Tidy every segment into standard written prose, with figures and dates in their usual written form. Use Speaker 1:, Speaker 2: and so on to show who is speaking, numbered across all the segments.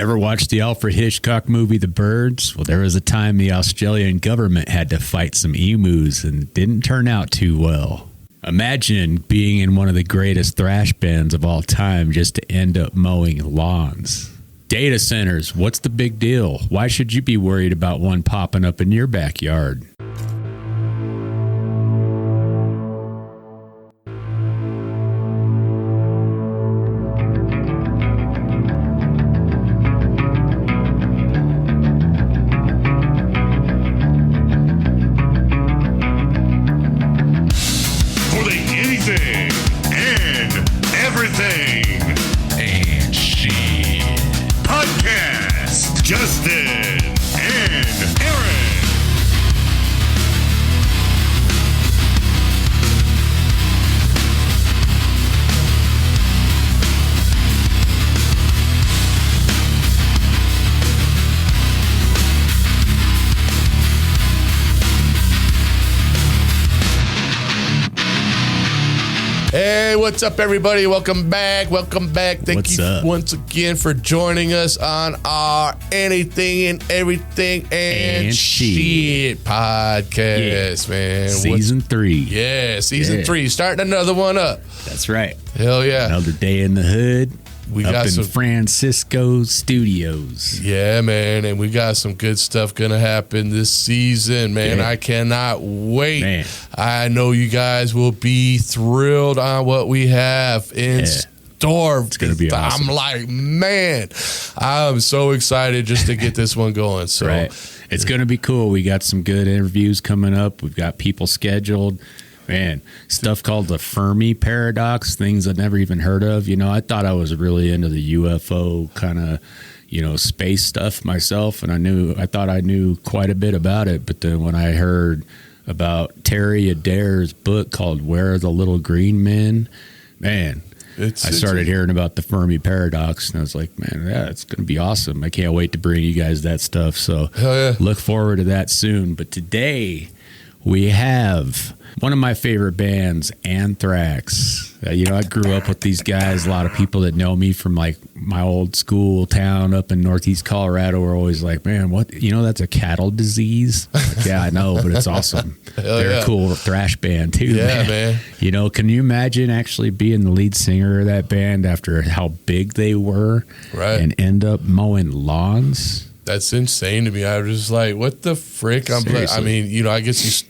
Speaker 1: Ever watched the Alfred Hitchcock movie, The Birds? Well, there was a time the Australian government had to fight some emus and it didn't turn out too well. Imagine being in one of the greatest thrash bands of all time just to end up mowing lawns. Data centers, what's the big deal? Why should you be worried about one popping up in your backyard?
Speaker 2: Hey, what's up, everybody? Welcome back. Thank you once again for joining us on our Anything and Everything and Shit podcast, man.
Speaker 1: Season 3.
Speaker 2: Yeah, season 3. Starting another one up.
Speaker 1: That's right.
Speaker 2: Hell yeah.
Speaker 1: Another day in the hood.
Speaker 2: We
Speaker 1: up
Speaker 2: got
Speaker 1: in
Speaker 2: some
Speaker 1: Francisco studios.
Speaker 2: Yeah, man, and we got some good stuff gonna happen this season, man.
Speaker 1: Yeah.
Speaker 2: I cannot wait.
Speaker 1: Man.
Speaker 2: I know you guys will be thrilled on what we have in store.
Speaker 1: It's gonna be awesome.
Speaker 2: I'm like, man, I'm so excited just to get this one going. So
Speaker 1: right. It's gonna be cool. We got some good interviews coming up. We've got people scheduled. Man, stuff called the Fermi paradox, things I'd never even heard of. You know, I thought I was really into the UFO kind of, space stuff myself, and I thought I knew quite a bit about it. But then when I heard about Terry Adair's book called Where Are the Little Green Men, man, I started hearing about the Fermi paradox, and I was like, man, yeah, it's going to be awesome. I can't wait to bring you guys that stuff. So look forward to that soon. But today we have one of my favorite bands, Anthrax. I grew up with these guys. A lot of people that know me from like my old school town up in Northeast Colorado were always like, man, what? That's a cattle disease? Like, yeah, I know, but it's awesome. They're a cool thrash band too.
Speaker 2: Yeah, man.
Speaker 1: Can you imagine actually being the lead singer of that band after how big they were and end up mowing lawns?
Speaker 2: That's insane to me. I was just like, what the frick? I mean, I guess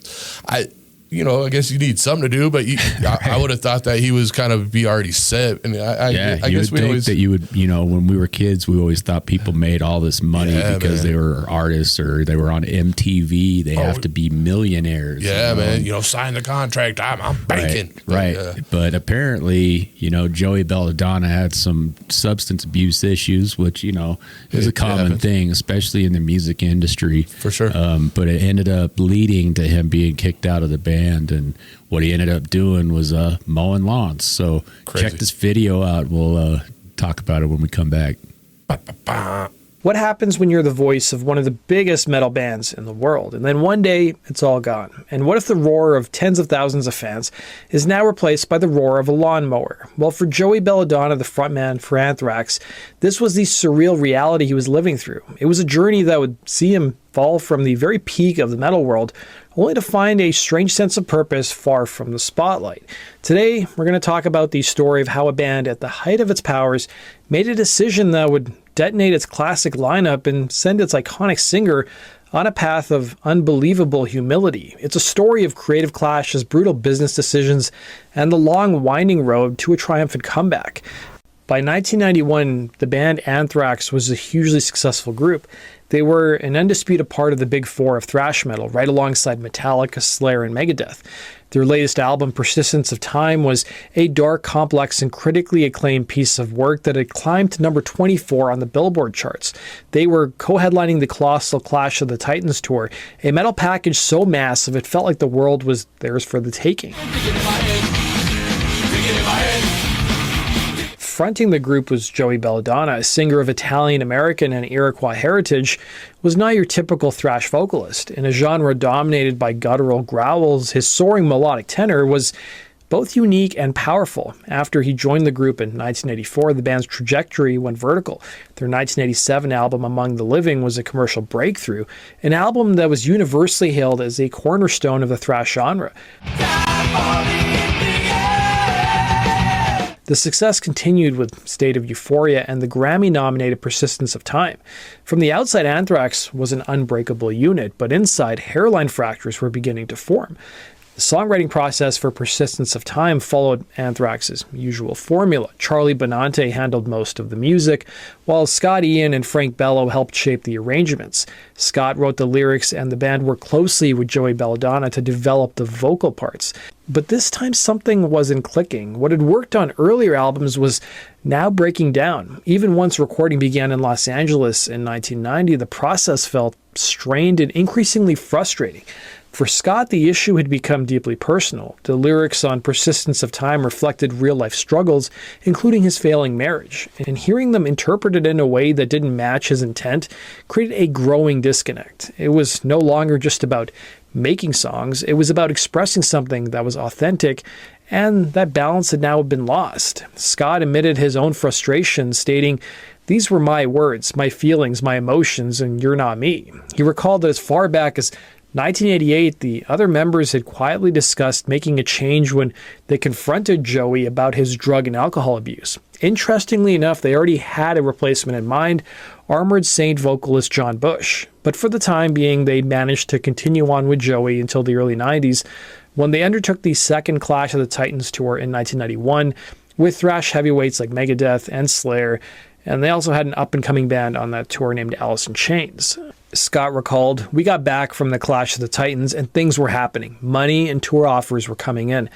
Speaker 2: you need something to do, but I would have thought that he was kind of be already set. And I guess we always
Speaker 1: that you would, when we were kids, we always thought people made all this money because they were artists or they were on MTV. They have to be millionaires.
Speaker 2: Yeah, man. Sign the contract. I'm banking.
Speaker 1: Right. But apparently, Joey Belladonna had some substance abuse issues, which, is a common thing, especially in the music industry.
Speaker 2: For sure.
Speaker 1: But it ended up leading to him being kicked out of the band. And what he ended up doing was mowing lawns. So check this video out. We'll talk about it when we come back.
Speaker 3: What happens when you're the voice of one of the biggest metal bands in the world, and then one day it's all gone? And what if the roar of tens of thousands of fans is now replaced by the roar of a lawnmower? Well, for Joey Belladonna, the frontman for Anthrax, this was the surreal reality he was living through. It was a journey that would see him fall from the very peak of the metal world, only to find a strange sense of purpose far from the spotlight. Today, we're going to talk about the story of how a band at the height of its powers made a decision that would detonate its classic lineup and send its iconic singer on a path of unbelievable humility. It's a story of creative clashes, brutal business decisions, and the long, winding road to a triumphant comeback. By 1991, the band Anthrax was a hugely successful group. They were an undisputed part of the big four of thrash metal, right alongside Metallica, Slayer, and Megadeth. Their latest album, Persistence of Time, was a dark, complex, and critically acclaimed piece of work that had climbed to number 24 on the Billboard charts. They were co-headlining the colossal Clash of the Titans tour, a metal package so massive it felt like the world was theirs for the taking. Fronting the group was Joey Belladonna, a singer of Italian-American and Iroquois heritage, was not your typical thrash vocalist. In a genre dominated by guttural growls, his soaring melodic tenor was both unique and powerful. After he joined the group in 1984, the band's trajectory went vertical. Their 1987 album, Among the Living, was a commercial breakthrough, an album that was universally hailed as a cornerstone of the thrash genre. The success continued with State of Euphoria and the Grammy-nominated Persistence of Time. From the outside, Anthrax was an unbreakable unit, but inside, hairline fractures were beginning to form. The songwriting process for Persistence of Time followed Anthrax's usual formula. Charlie Benante handled most of the music, while Scott Ian and Frank Bello helped shape the arrangements. Scott wrote the lyrics, and the band worked closely with Joey Belladonna to develop the vocal parts. But this time something wasn't clicking. What had worked on earlier albums was now breaking down. Even once recording began in Los Angeles in 1990, the process felt strained and increasingly frustrating. For Scott, the issue had become deeply personal. The lyrics on Persistence of Time reflected real-life struggles, including his failing marriage, and hearing them interpreted in a way that didn't match his intent created a growing disconnect. It was no longer just about making songs, it was about expressing something that was authentic, and that balance had now been lost. Scott admitted his own frustration, stating, "These were my words, my feelings, my emotions, and you're not me." He recalled that as far back as 1988, the other members had quietly discussed making a change when they confronted Joey about his drug and alcohol abuse. Interestingly enough, they already had a replacement in mind, Armored Saint vocalist John Bush. But for the time being, they managed to continue on with Joey until the early 90s, when they undertook the second Clash of the Titans tour in 1991 with thrash heavyweights like Megadeth and Slayer, and they also had an up-and-coming band on that tour named Alice in Chains. Scott recalled, "We got back from the Clash of the Titans and things were happening. Money and tour offers were coming in,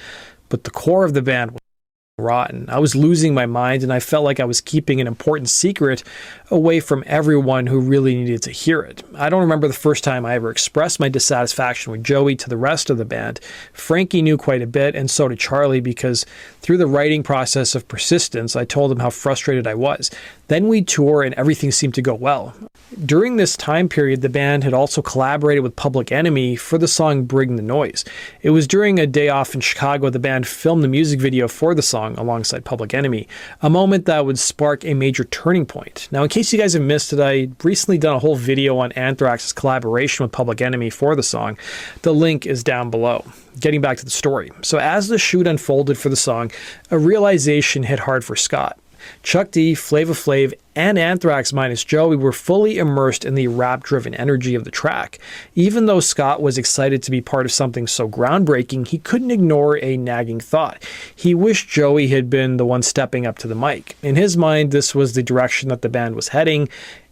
Speaker 3: but the core of the band was rotten. I was losing my mind and I felt like I was keeping an important secret away from everyone who really needed to hear it. I don't remember the first time I ever expressed my dissatisfaction with Joey to the rest of the band. Frankie knew quite a bit, and so did Charlie, because through the writing process of Persistence, I told him how frustrated I was. Then we'd tour and everything seemed to go well." During this time period, the band had also collaborated with Public Enemy for the song Bring the Noise. It was during a day off in Chicago the band filmed the music video for the song alongside Public Enemy, a moment that would spark a major turning point. Now, in case you guys have missed it, I recently done a whole video on Anthrax's collaboration with Public Enemy for the song. The link is down below. Getting back to the story. So as the shoot unfolded for the song, a realization hit hard for Scott. Chuck D, Flava Flav, and Anthrax minus Joey were fully immersed in the rap-driven energy of the track. Even though Scott was excited to be part of something so groundbreaking, he couldn't ignore a nagging thought. He wished Joey had been the one stepping up to the mic. In his mind, this was the direction that the band was heading,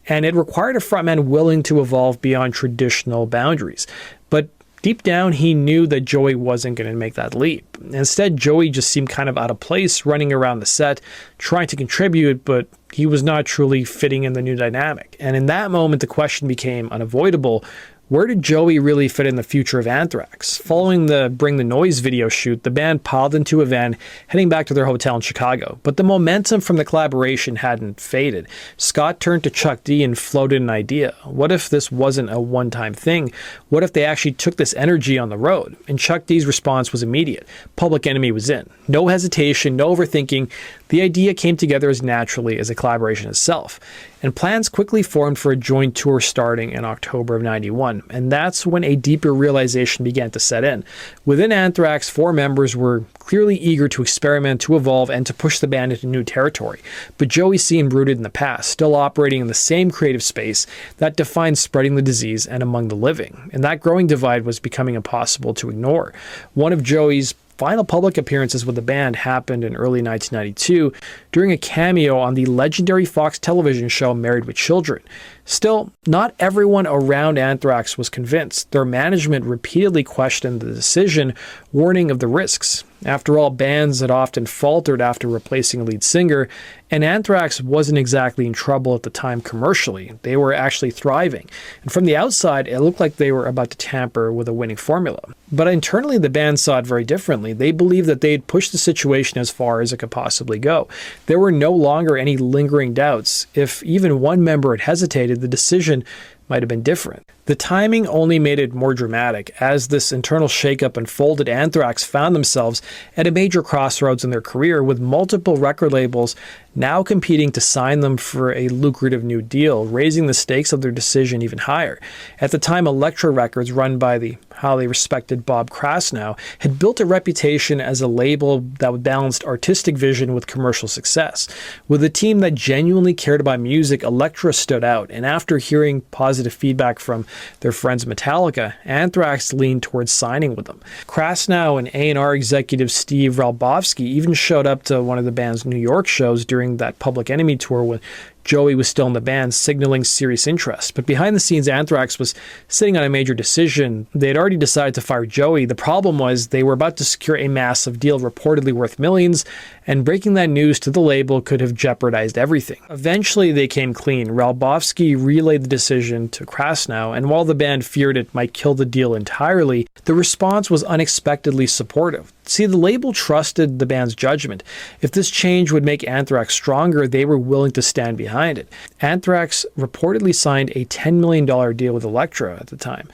Speaker 3: and it required a frontman willing to evolve beyond traditional boundaries. But deep down, he knew that Joey wasn't going to make that leap. Instead, Joey just seemed kind of out of place, running around the set, trying to contribute, but he was not truly fitting in the new dynamic. And in that moment, the question became unavoidable. Where did Joey really fit in the future of Anthrax? Following the Bring the Noise video shoot, the band piled into a van, heading back to their hotel in Chicago. But the momentum from the collaboration hadn't faded. Scott turned to Chuck D and floated an idea. What if this wasn't a one-time thing? What if they actually took this energy on the road? And Chuck D's response was immediate. Public Enemy was in. No hesitation, no overthinking. The idea came together as naturally as a collaboration itself. And plans quickly formed for a joint tour starting in October of '91, and that's when a deeper realization began to set in. Within Anthrax, 4 members were clearly eager to experiment, to evolve, and to push the band into new territory. But Joey seemed rooted in the past, still operating in the same creative space that defined Spreading the Disease and Among the Living, and that growing divide was becoming impossible to ignore. One of Joey's final public appearances with the band happened in early 1992 during a cameo on the legendary Fox television show Married with Children. Still, not everyone around Anthrax was convinced. Their management repeatedly questioned the decision, warning of the risks. After all, bands had often faltered after replacing a lead singer, and Anthrax wasn't exactly in trouble at the time commercially. They were actually thriving. And from the outside, it looked like they were about to tamper with a winning formula. But internally, the band saw it very differently. They believed that they had pushed the situation as far as it could possibly go. There were no longer any lingering doubts. If even one member had hesitated, the decision might have been different. The timing only made it more dramatic. As this internal shakeup unfolded, Anthrax found themselves at a major crossroads in their career, with multiple record labels now competing to sign them for a lucrative new deal, raising the stakes of their decision even higher. At the time, Elektra Records, run by the highly respected Bob Krasnow, had built a reputation as a label that balanced artistic vision with commercial success. With a team that genuinely cared about music, Elektra stood out, and after hearing positive feedback from their friends Metallica, Anthrax leaned towards signing with them. Krasnow and A&R executive Steve Ralbovsky even showed up to one of the band's New York shows during that Public Enemy tour when Joey was still in the band, signaling serious interest. But behind the scenes, Anthrax was sitting on a major decision. They had already decided to fire Joey. The problem was they were about to secure a massive deal reportedly worth millions, and breaking that news to the label could have jeopardized everything. Eventually, they came clean. Ralbovsky relayed the decision to Krasnow, and while the band feared it might kill the deal entirely, the response was unexpectedly supportive. See, the label trusted the band's judgment. If this change would make Anthrax stronger, they were willing to stand behind it. Anthrax reportedly signed a $10 million deal with Elektra at the time.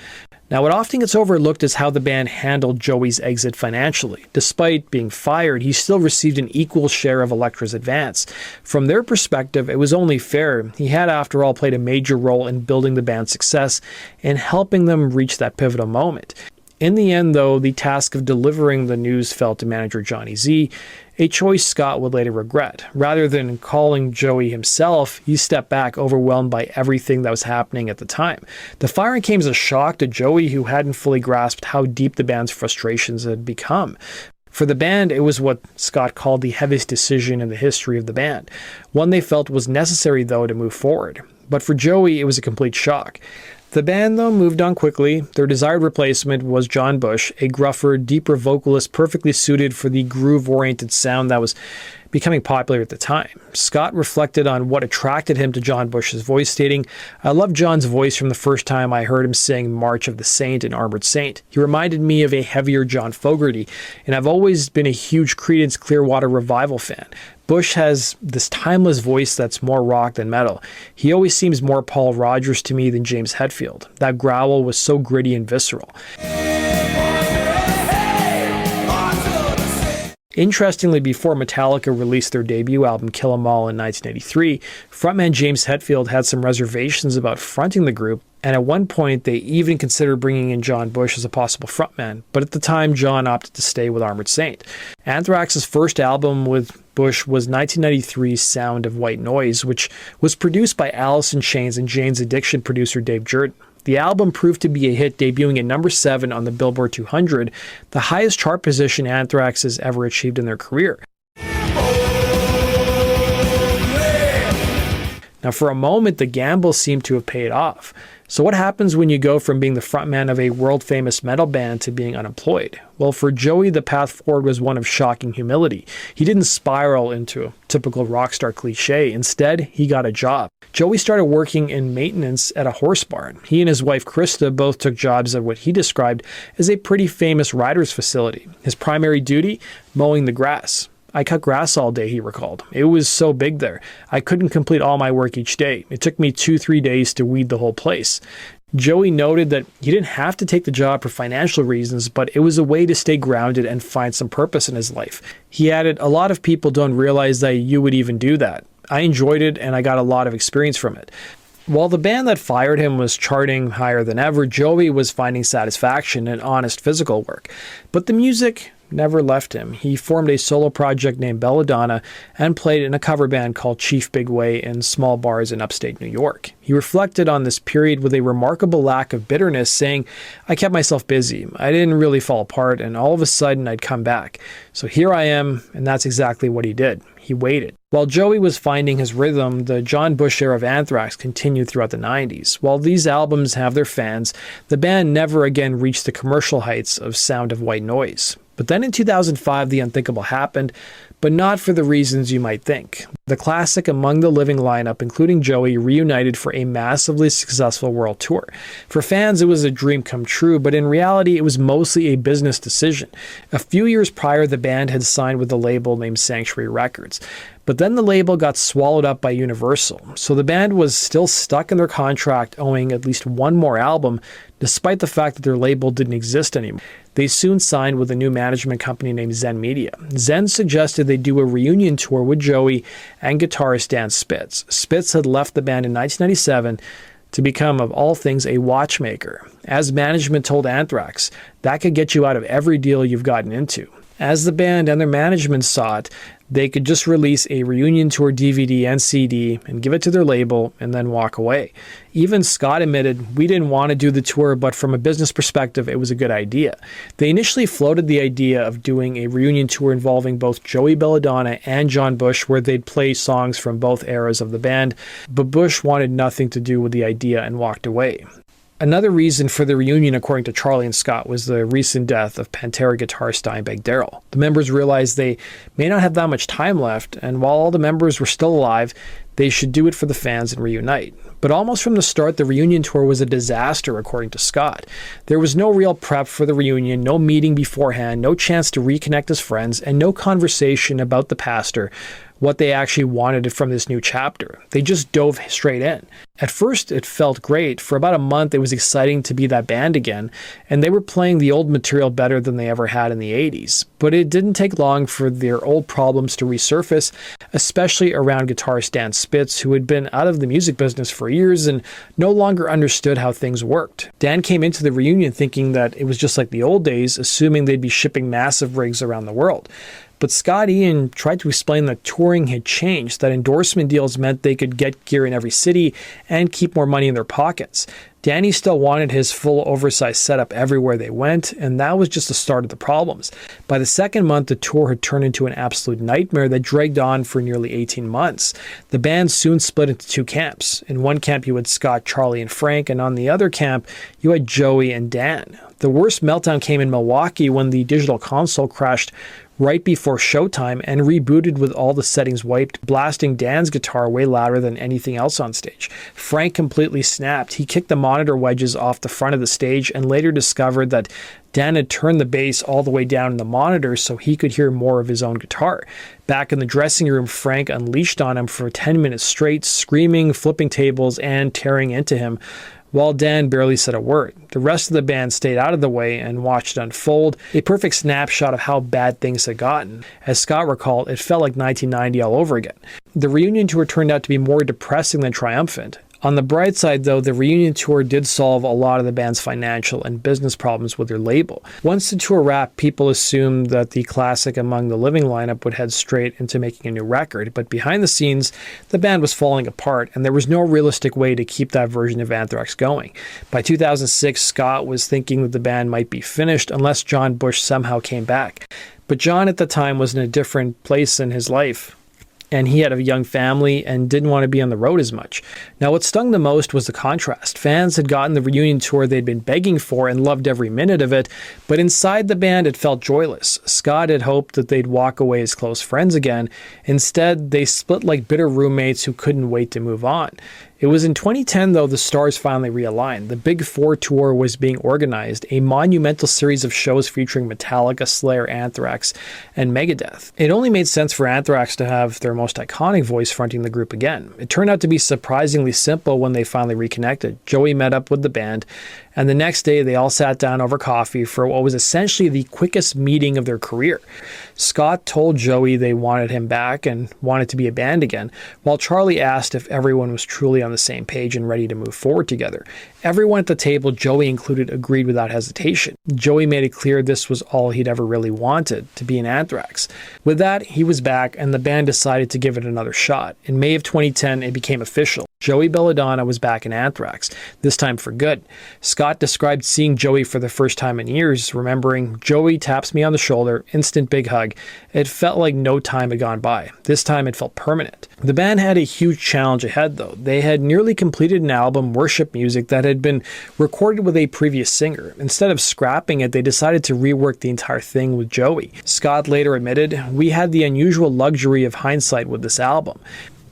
Speaker 3: Now, what often gets overlooked is how the band handled Joey's exit financially. Despite being fired, he still received an equal share of Elektra's advance. From their perspective, it was only fair. He had, after all, played a major role in building the band's success and helping them reach that pivotal moment. In the end, though, the task of delivering the news fell to manager Johnny Z, a choice Scott would later regret. Rather than calling Joey himself, he stepped back, overwhelmed by everything that was happening at the time. The firing came as a shock to Joey, who hadn't fully grasped how deep the band's frustrations had become. For the band, it was what Scott called the heaviest decision in the history of the band, one they felt was necessary, though, to move forward. But for Joey, it was a complete shock. The band, though, moved on quickly. Their desired replacement was John Bush, a gruffer, deeper vocalist perfectly suited for the groove-oriented sound that was becoming popular at the time. Scott reflected on what attracted him to John Bush's voice, stating, "I loved John's voice from the first time I heard him sing March of the Saint and Armored Saint. He reminded me of a heavier John Fogerty, and I've always been a huge Creedence Clearwater Revival fan. Bush has this timeless voice that's more rock than metal. He always seems more Paul Rodgers to me than James Hetfield. That growl was so gritty and visceral." Interestingly, before Metallica released their debut album Kill 'Em All in 1983, frontman James Hetfield had some reservations about fronting the group, and at one point they even considered bringing in John Bush as a possible frontman, but at the time John opted to stay with Armored Saint. Anthrax's first album with Bush was 1993's Sound of White Noise, which was produced by Alice in Chains and Jane's Addiction producer Dave Jordan. The album proved to be a hit, debuting at number 7 on the Billboard 200, the highest chart position Anthrax has ever achieved in their career. Now, for a moment, the gamble seemed to have paid off. So what happens when you go from being the frontman of a world-famous metal band to being unemployed? Well, for Joey, the path forward was one of shocking humility. He didn't spiral into a typical rock star cliche. Instead, he got a job. Joey started working in maintenance at a horse barn. He and his wife, Krista, both took jobs at what he described as a pretty famous rider's facility. His primary duty? Mowing the grass. "I cut grass all day," he recalled. "It was so big there. I couldn't complete all my work each day. It took me 2-3 days to weed the whole place." Joey noted that he didn't have to take the job for financial reasons, but it was a way to stay grounded and find some purpose in his life. He added, "A lot of people don't realize that you would even do that. I enjoyed it and I got a lot of experience from it." While the band that fired him was charting higher than ever, Joey was finding satisfaction in honest physical work. But the music never left him. He formed a solo project named Belladonna and played in a cover band called Chief Big Way in small bars in upstate New York. He reflected on this period with a remarkable lack of bitterness, saying, "I kept myself busy. I didn't really fall apart, and all of a sudden I'd come back. So here I am," and that's exactly what he did. He waited. While Joey was finding his rhythm, the John Bush era of Anthrax continued throughout the 90s. While these albums have their fans, the band never again reached the commercial heights of Sound of White Noise. But then in 2005, the unthinkable happened, but not for the reasons you might think. The classic Among the Living lineup, including Joey, reunited for a massively successful world tour. For fans, it was a dream come true, but in reality, it was mostly a business decision. A few years prior, the band had signed with a label named Sanctuary Records. But then the label got swallowed up by Universal, so the band was still stuck in their contract owing at least one more album, despite the fact that their label didn't exist anymore. They soon signed with a new management company named Zen Media. Zen suggested they do a reunion tour with Joey and guitarist Dan Spitz. Spitz had left the band in 1997 to become, of all things, a watchmaker. As management told Anthrax, that could get you out of every deal you've gotten into. As the band and their management saw it, they could just release a reunion tour DVD and CD and give it to their label and then walk away. Even Scott admitted, "We didn't want to do the tour, but from a business perspective, it was a good idea." They initially floated the idea of doing a reunion tour involving both Joey Belladonna and John Bush, where they'd play songs from both eras of the band, but Bush wanted nothing to do with the idea and walked away. Another reason for the reunion, according to Charlie and Scott, was the recent death of Pantera guitarist Dimebag Darrell. The members realized they may not have that much time left, and while all the members were still alive, they should do it for the fans and reunite. But almost from the start, the reunion tour was a disaster, according to Scott. There was no real prep for the reunion, no meeting beforehand, no chance to reconnect as friends, and no conversation about the pastor, what they actually wanted from this new chapter. They just dove straight in. At first, it felt great. For about a month, it was exciting to be that band again, and they were playing the old material better than they ever had in the 80s. But it didn't take long for their old problems to resurface, especially around guitarist Dan Spitz, who had been out of the music business for years and no longer understood how things worked. Dan came into the reunion thinking that it was just like the old days, assuming they'd be shipping massive rigs around the world. But Scott Ian tried to explain that touring had changed, that endorsement deals meant they could get gear in every city and keep more money in their pockets. Danny still wanted his full oversized setup everywhere they went, and that was just the start of the problems. By the second month, the tour had turned into an absolute nightmare that dragged on for nearly 18 months. The band soon split into two camps. In one camp, you had Scott, Charlie, and Frank, and on the other camp, you had Joey and Dan. The worst meltdown came in Milwaukee when the digital console crashed right before showtime and rebooted with all the settings wiped, blasting Dan's guitar way louder than anything else on stage. Frank completely snapped. He kicked the monitor wedges off the front of the stage and later discovered that Dan had turned the bass all the way down in the monitor so he could hear more of his own guitar. Back in the dressing room, Frank unleashed on him for 10 minutes straight, screaming, flipping tables, and tearing into him, while Dan barely said a word. The rest of the band stayed out of the way and watched it unfold, a perfect snapshot of how bad things had gotten. As Scott recalled, it felt like 1990 all over again. The reunion tour turned out to be more depressing than triumphant. On the bright side, though, the reunion tour did solve a lot of the band's financial and business problems with their label. Once the tour wrapped, people assumed that the classic Among the Living lineup would head straight into making a new record, but behind the scenes, the band was falling apart, and there was no realistic way to keep that version of Anthrax going. By 2006, Scott was thinking that the band might be finished unless John Bush somehow came back. But John at the time was in a different place in his life, and he had a young family and didn't want to be on the road as much. Now, what stung the most was the contrast. Fans had gotten the reunion tour they'd been begging for and loved every minute of it, but inside the band it felt joyless. Scott had hoped that they'd walk away as close friends again. Instead, they split like bitter roommates who couldn't wait to move on. It was in 2010, though, the stars finally realigned. The Big Four tour was being organized, a monumental series of shows featuring Metallica, Slayer, Anthrax, and Megadeth. It only made sense for Anthrax to have their most iconic voice fronting the group again. It turned out to be surprisingly simple when they finally reconnected. Joey met up with the band, and the next day they all sat down over coffee for what was essentially the quickest meeting of their career. Scott told Joey they wanted him back and wanted to be a band again, while Charlie asked if everyone was truly on the same page and ready to move forward together. Everyone at the table, Joey included, agreed without hesitation. Joey made it clear this was all he'd ever really wanted, to be in Anthrax. With that, he was back, and the band decided to give it another shot. In May of 2010, it became official. Joey Belladonna was back in Anthrax, this time for good. Scott described seeing Joey for the first time in years, remembering, "Joey taps me on the shoulder, instant big hug. It felt like no time had gone by. This time it felt permanent." The band had a huge challenge ahead, though. They had nearly completed an album, Worship Music, that had been recorded with a previous singer. Instead of scrapping it, they decided to rework the entire thing with Joey. Scott later admitted, "We had the unusual luxury of hindsight with this album."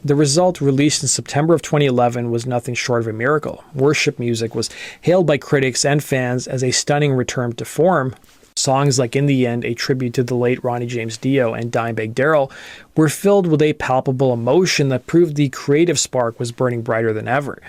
Speaker 3: The result, released in September of 2011, was nothing short of a miracle. Worship Music was hailed by critics and fans as a stunning return to form. Songs like In the End, a tribute to the late Ronnie James Dio and Dimebag Darrell, were filled with a palpable emotion that proved the creative spark was burning brighter than ever.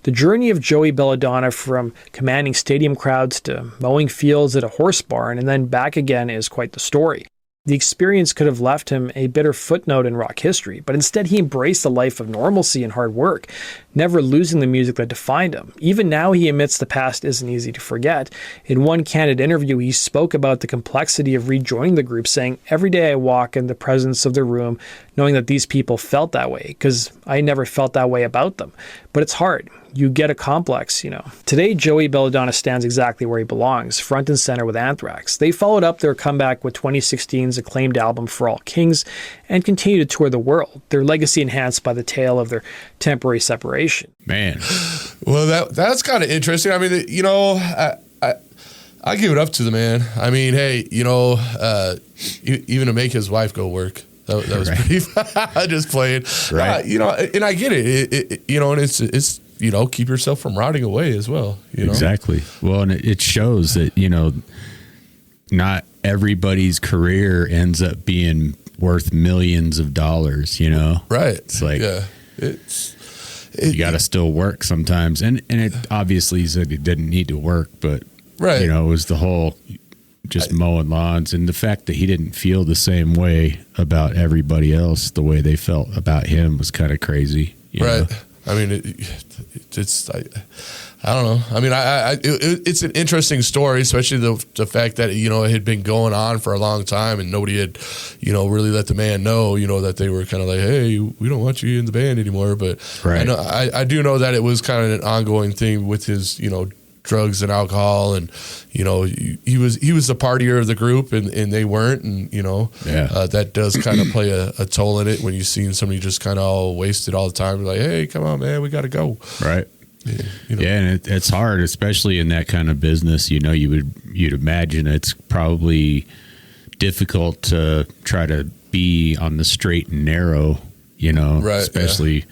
Speaker 3: The journey of Joey Belladonna from commanding stadium crowds to mowing fields at a horse barn and then back again is quite the story. The experience could have left him a bitter footnote in rock history, but instead he embraced a life of normalcy and hard work, never losing the music that defined him. Even now, he admits the past isn't easy to forget. In one candid interview, he spoke about the complexity of rejoining the group, saying, "Every day I walk in the presence of the room, knowing that these people felt that way, because I never felt that way about them. But it's hard. You get a complex, Today, Joey Belladonna stands exactly where he belongs, front and center with Anthrax. They followed up their comeback with 2016's acclaimed album For All Kings and continue to tour the world, their legacy enhanced by the tale of their temporary separation.
Speaker 1: Man.
Speaker 2: Well, that's kind of interesting. I mean, I give it up to the man. I mean, hey, even to make his wife go work. That was right. Pretty I just played. Right. And I get it. And it's keep yourself from rotting away as well.
Speaker 1: Exactly. Well, and it shows that, not everybody's career ends up being worth millions of dollars,
Speaker 2: Right.
Speaker 1: It's like,
Speaker 2: yeah,
Speaker 1: you got to still work sometimes. And it obviously he said he didn't need to work, but,
Speaker 2: right.
Speaker 1: It was the whole just mowing lawns, and the fact that he didn't feel the same way about everybody else the way they felt about him was kind of crazy.
Speaker 2: Right. know? I mean, I don't know. I mean, it's an interesting story, especially the fact that, it had been going on for a long time and nobody had, really let the man know, that they were kind of like, hey, we don't want you in the band anymore. But right. I do know that it was kind of an ongoing thing with his, drugs and alcohol, and he was the partier of the group, and they weren't, and that does kind of play a toll in it when you've seen somebody just kind of all wasted all the time. Like, hey, come on, man, we got to go.
Speaker 1: Right. Yeah, and it's hard, especially in that kind of business. You'd imagine it's probably difficult to try to be on the straight and narrow.
Speaker 2: Right,
Speaker 1: especially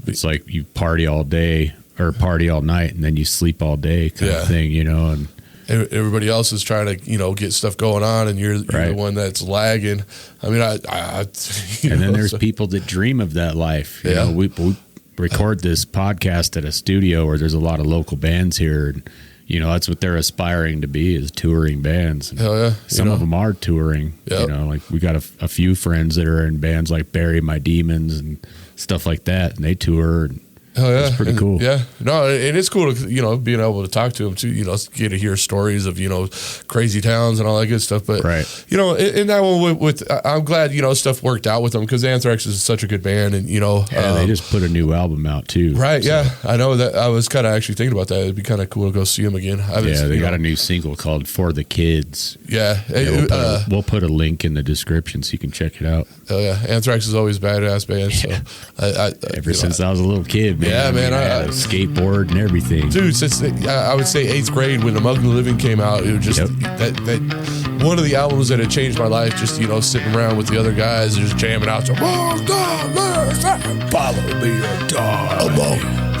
Speaker 1: it's like you party all day or party all night and then you sleep all day kind of thing, and
Speaker 2: everybody else is trying to, get stuff going on, and you're the one that's lagging. I mean,
Speaker 1: and then there's people that dream of that life. You know, we record this podcast at a studio where there's a lot of local bands here, and that's what they're aspiring to be, is touring bands. And
Speaker 2: hell yeah.
Speaker 1: Some of them are touring. Yep. Like we got a few friends that are in bands like Bury My Demons and stuff like that, and they tour. And
Speaker 2: hell yeah.
Speaker 1: It's pretty cool.
Speaker 2: Yeah. No, and it's cool to, being able to talk to them too, get to hear stories of, crazy towns and all that good stuff. But, in that one I'm glad, stuff worked out with them, because Anthrax is such a good band, and,
Speaker 1: they just put a new album out too.
Speaker 2: Right. So. Yeah. I know that. I was kind of actually thinking about that. It'd be kind of cool to go see them again.
Speaker 1: They got a new single called For the Kids.
Speaker 2: Yeah.
Speaker 1: We'll put a link in the description so you can check it out.
Speaker 2: Oh yeah. Anthrax is always a badass band. So
Speaker 1: ever since I was a little kid, man.
Speaker 2: Yeah, man.
Speaker 1: I had a skateboard and everything.
Speaker 2: Dude, since I would say 8th grade when Among the Living came out, it was just that one of the albums that had changed my life. Just sitting around with the other guys, just jamming out. So, follow me,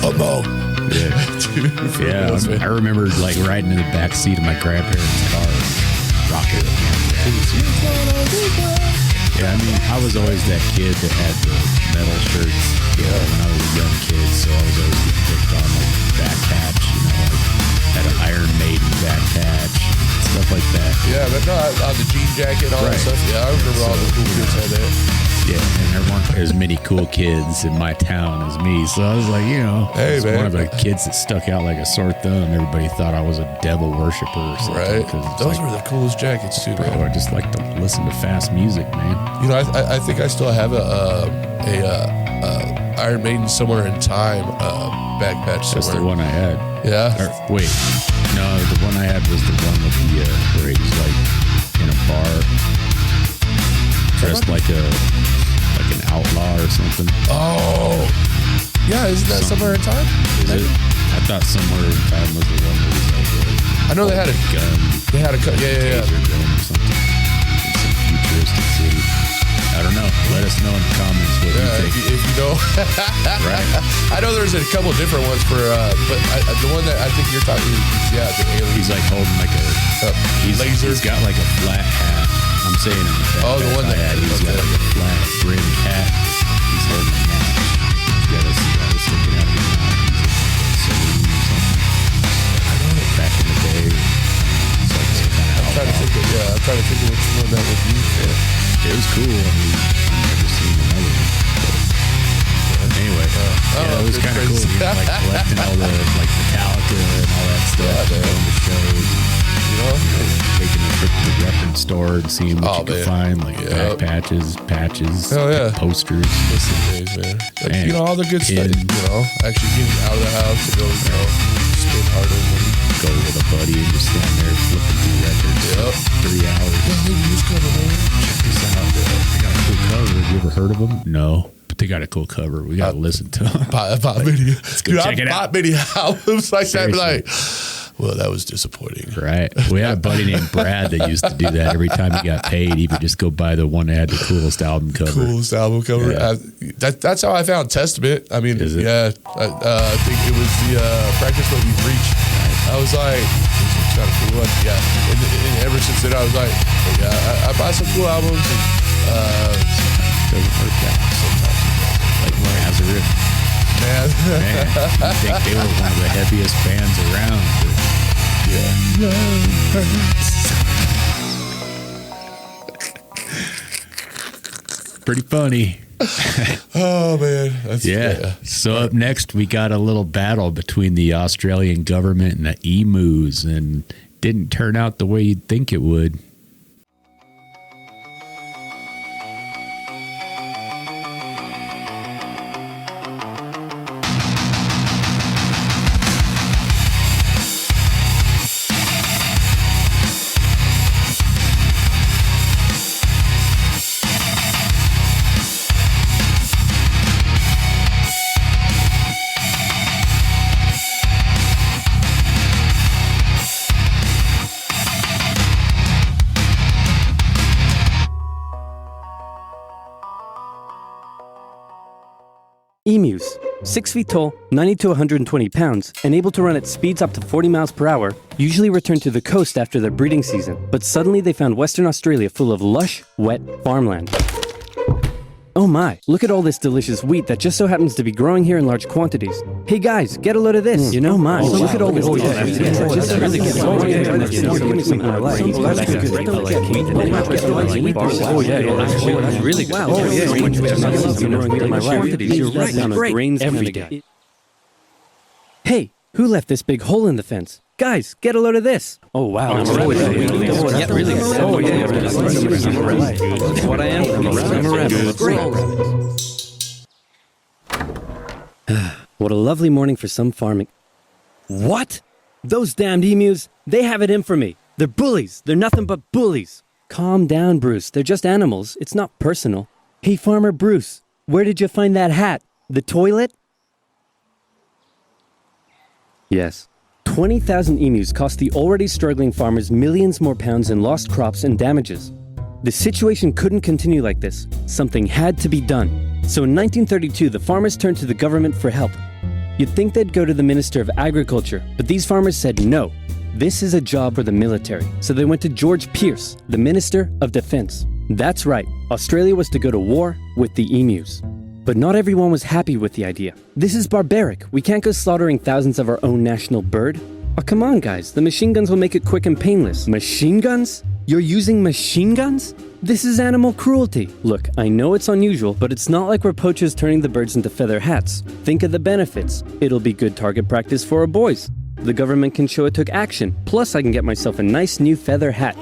Speaker 2: among.
Speaker 1: Yeah, dude, I remember riding in the back seat of my grandparents' car, rocking it. Yeah, I mean, I was always that kid that had the metal shirts when I was a young kid, so I was always getting picked on, back patch, had an Iron Maiden back patch, stuff like that.
Speaker 2: Yeah, but no, the jean jacket and all that stuff. Yeah, I remember all the cool kids had that.
Speaker 1: Yeah, and there weren't as many cool kids in my town as me, so I was like,
Speaker 2: hey,
Speaker 1: I was one of the kids that stuck out like a sore thumb. Everybody thought I was a devil worshiper or something.
Speaker 2: Right. Those were the coolest jackets too, man.
Speaker 1: I just like to listen to fast music, man.
Speaker 2: I think I still have a Iron Maiden Somewhere in Time back patch somewhere.
Speaker 1: That's the one I had.
Speaker 2: Yeah.
Speaker 1: Wait, no, the one I had was the one with the where he's in a bar, dressed like an outlaw or something.
Speaker 2: Oh, yeah, isn't that Somewhere in Time?
Speaker 1: Is it? I thought Somewhere in Time was the one where he's
Speaker 2: I know they had a gun. They had a gun. Yeah.
Speaker 1: Gun or something. In some futuristic city. That I don't know. Let us know in the comments what you think.
Speaker 2: If you know.
Speaker 1: Right.
Speaker 2: I know there's a couple different ones for, but the one that I think you're talking is, the alien.
Speaker 1: He's like holding like a laser. He's got like a flat hat. I'm saying it.
Speaker 2: The one that
Speaker 1: he's got like a flat brimmed hat. He's holding a match. He's got a cigar sticking out of his mouth. He's like a saloon or something. I don't know. Back in the day, it's like some kind of.
Speaker 2: I'm trying to think of which one that would be.
Speaker 1: It was cool. I mean, I've never seen another one. But anyway, it was kind of cool. You know, like collecting all the like Metallica and all that stuff. Going to shows. Taking a trip to the reference store and seeing what you could find, like back patches, posters.
Speaker 2: Listen days, man. Like, all the good stuff. Actually getting out of the house to go, spin harder and
Speaker 1: go with a buddy and just stand there flipping through records for 3 hours. Check this out. They got a cool cover. Have you ever heard of them? No. But they got a cool cover. We got to listen to them.
Speaker 2: Bought video. Let's go check it out. I bought many albums like that. Like, well, that was disappointing.
Speaker 1: Right. We had a buddy named Brad that used to do that. Every time he got paid, he would just go buy the one that had the coolest album cover.
Speaker 2: Yeah. That's how I found Testament. I mean,
Speaker 1: is it?
Speaker 2: Yeah. I think it was the Practice What You Preach. I was like, this is kind of cool. Yeah. And ever since then, I was like, I buy some cool albums. And,
Speaker 1: doesn't work out sometimes. Like Nazareth. Man, I think they were one of the heaviest bands around. Pretty funny.
Speaker 2: Oh man,
Speaker 1: So up next, we got a little battle between the Australian government and the emus, and didn't turn out the way you'd think it would.
Speaker 4: Emus, 6 feet tall, 90 to 120 pounds, and able to run at speeds up to 40 miles per hour, usually return to the coast after their breeding season. But suddenly they found Western Australia full of lush, wet farmland. Oh my, look at all this delicious wheat that just so happens to be growing here in large quantities. Hey guys, get a load of this. You know, my, look at all this delicious wheat that just so happens to be growing here in large quantities. Oh yeah, that's really good. Oh yeah, you're right, grains every day. Hey, who left this big hole in the fence? Guys, get a load of this. Oh, wow. What I am. What a lovely morning for some farming. What? Those damned emus, they have it in for me. They're bullies. They're nothing but bullies. Calm down, Bruce. They're just animals. It's not personal. Hey, Farmer Bruce, where did you find that hat? The toilet? Yes. 20,000 emus cost the already struggling farmers millions more pounds in lost crops and damages. The situation couldn't continue like this. Something had to be done. So in 1932, the farmers turned to the government for help. You'd think they'd go to the Minister of Agriculture, but these farmers said no. This is a job for the military. So they went to George Pearce, the Minister of Defense. That's right, Australia was to go to war with the emus. But not everyone was happy with the idea. This is barbaric. We can't go slaughtering thousands of our own national bird. Oh, come on, guys. The machine guns will make it quick and painless. Machine guns? You're using machine guns? This is animal cruelty. Look, I know it's unusual, but it's not like we're poachers turning the birds into feather hats. Think of the benefits. It'll be good target practice for our boys. The government can show it took action. Plus, I can get myself a nice new feather hat.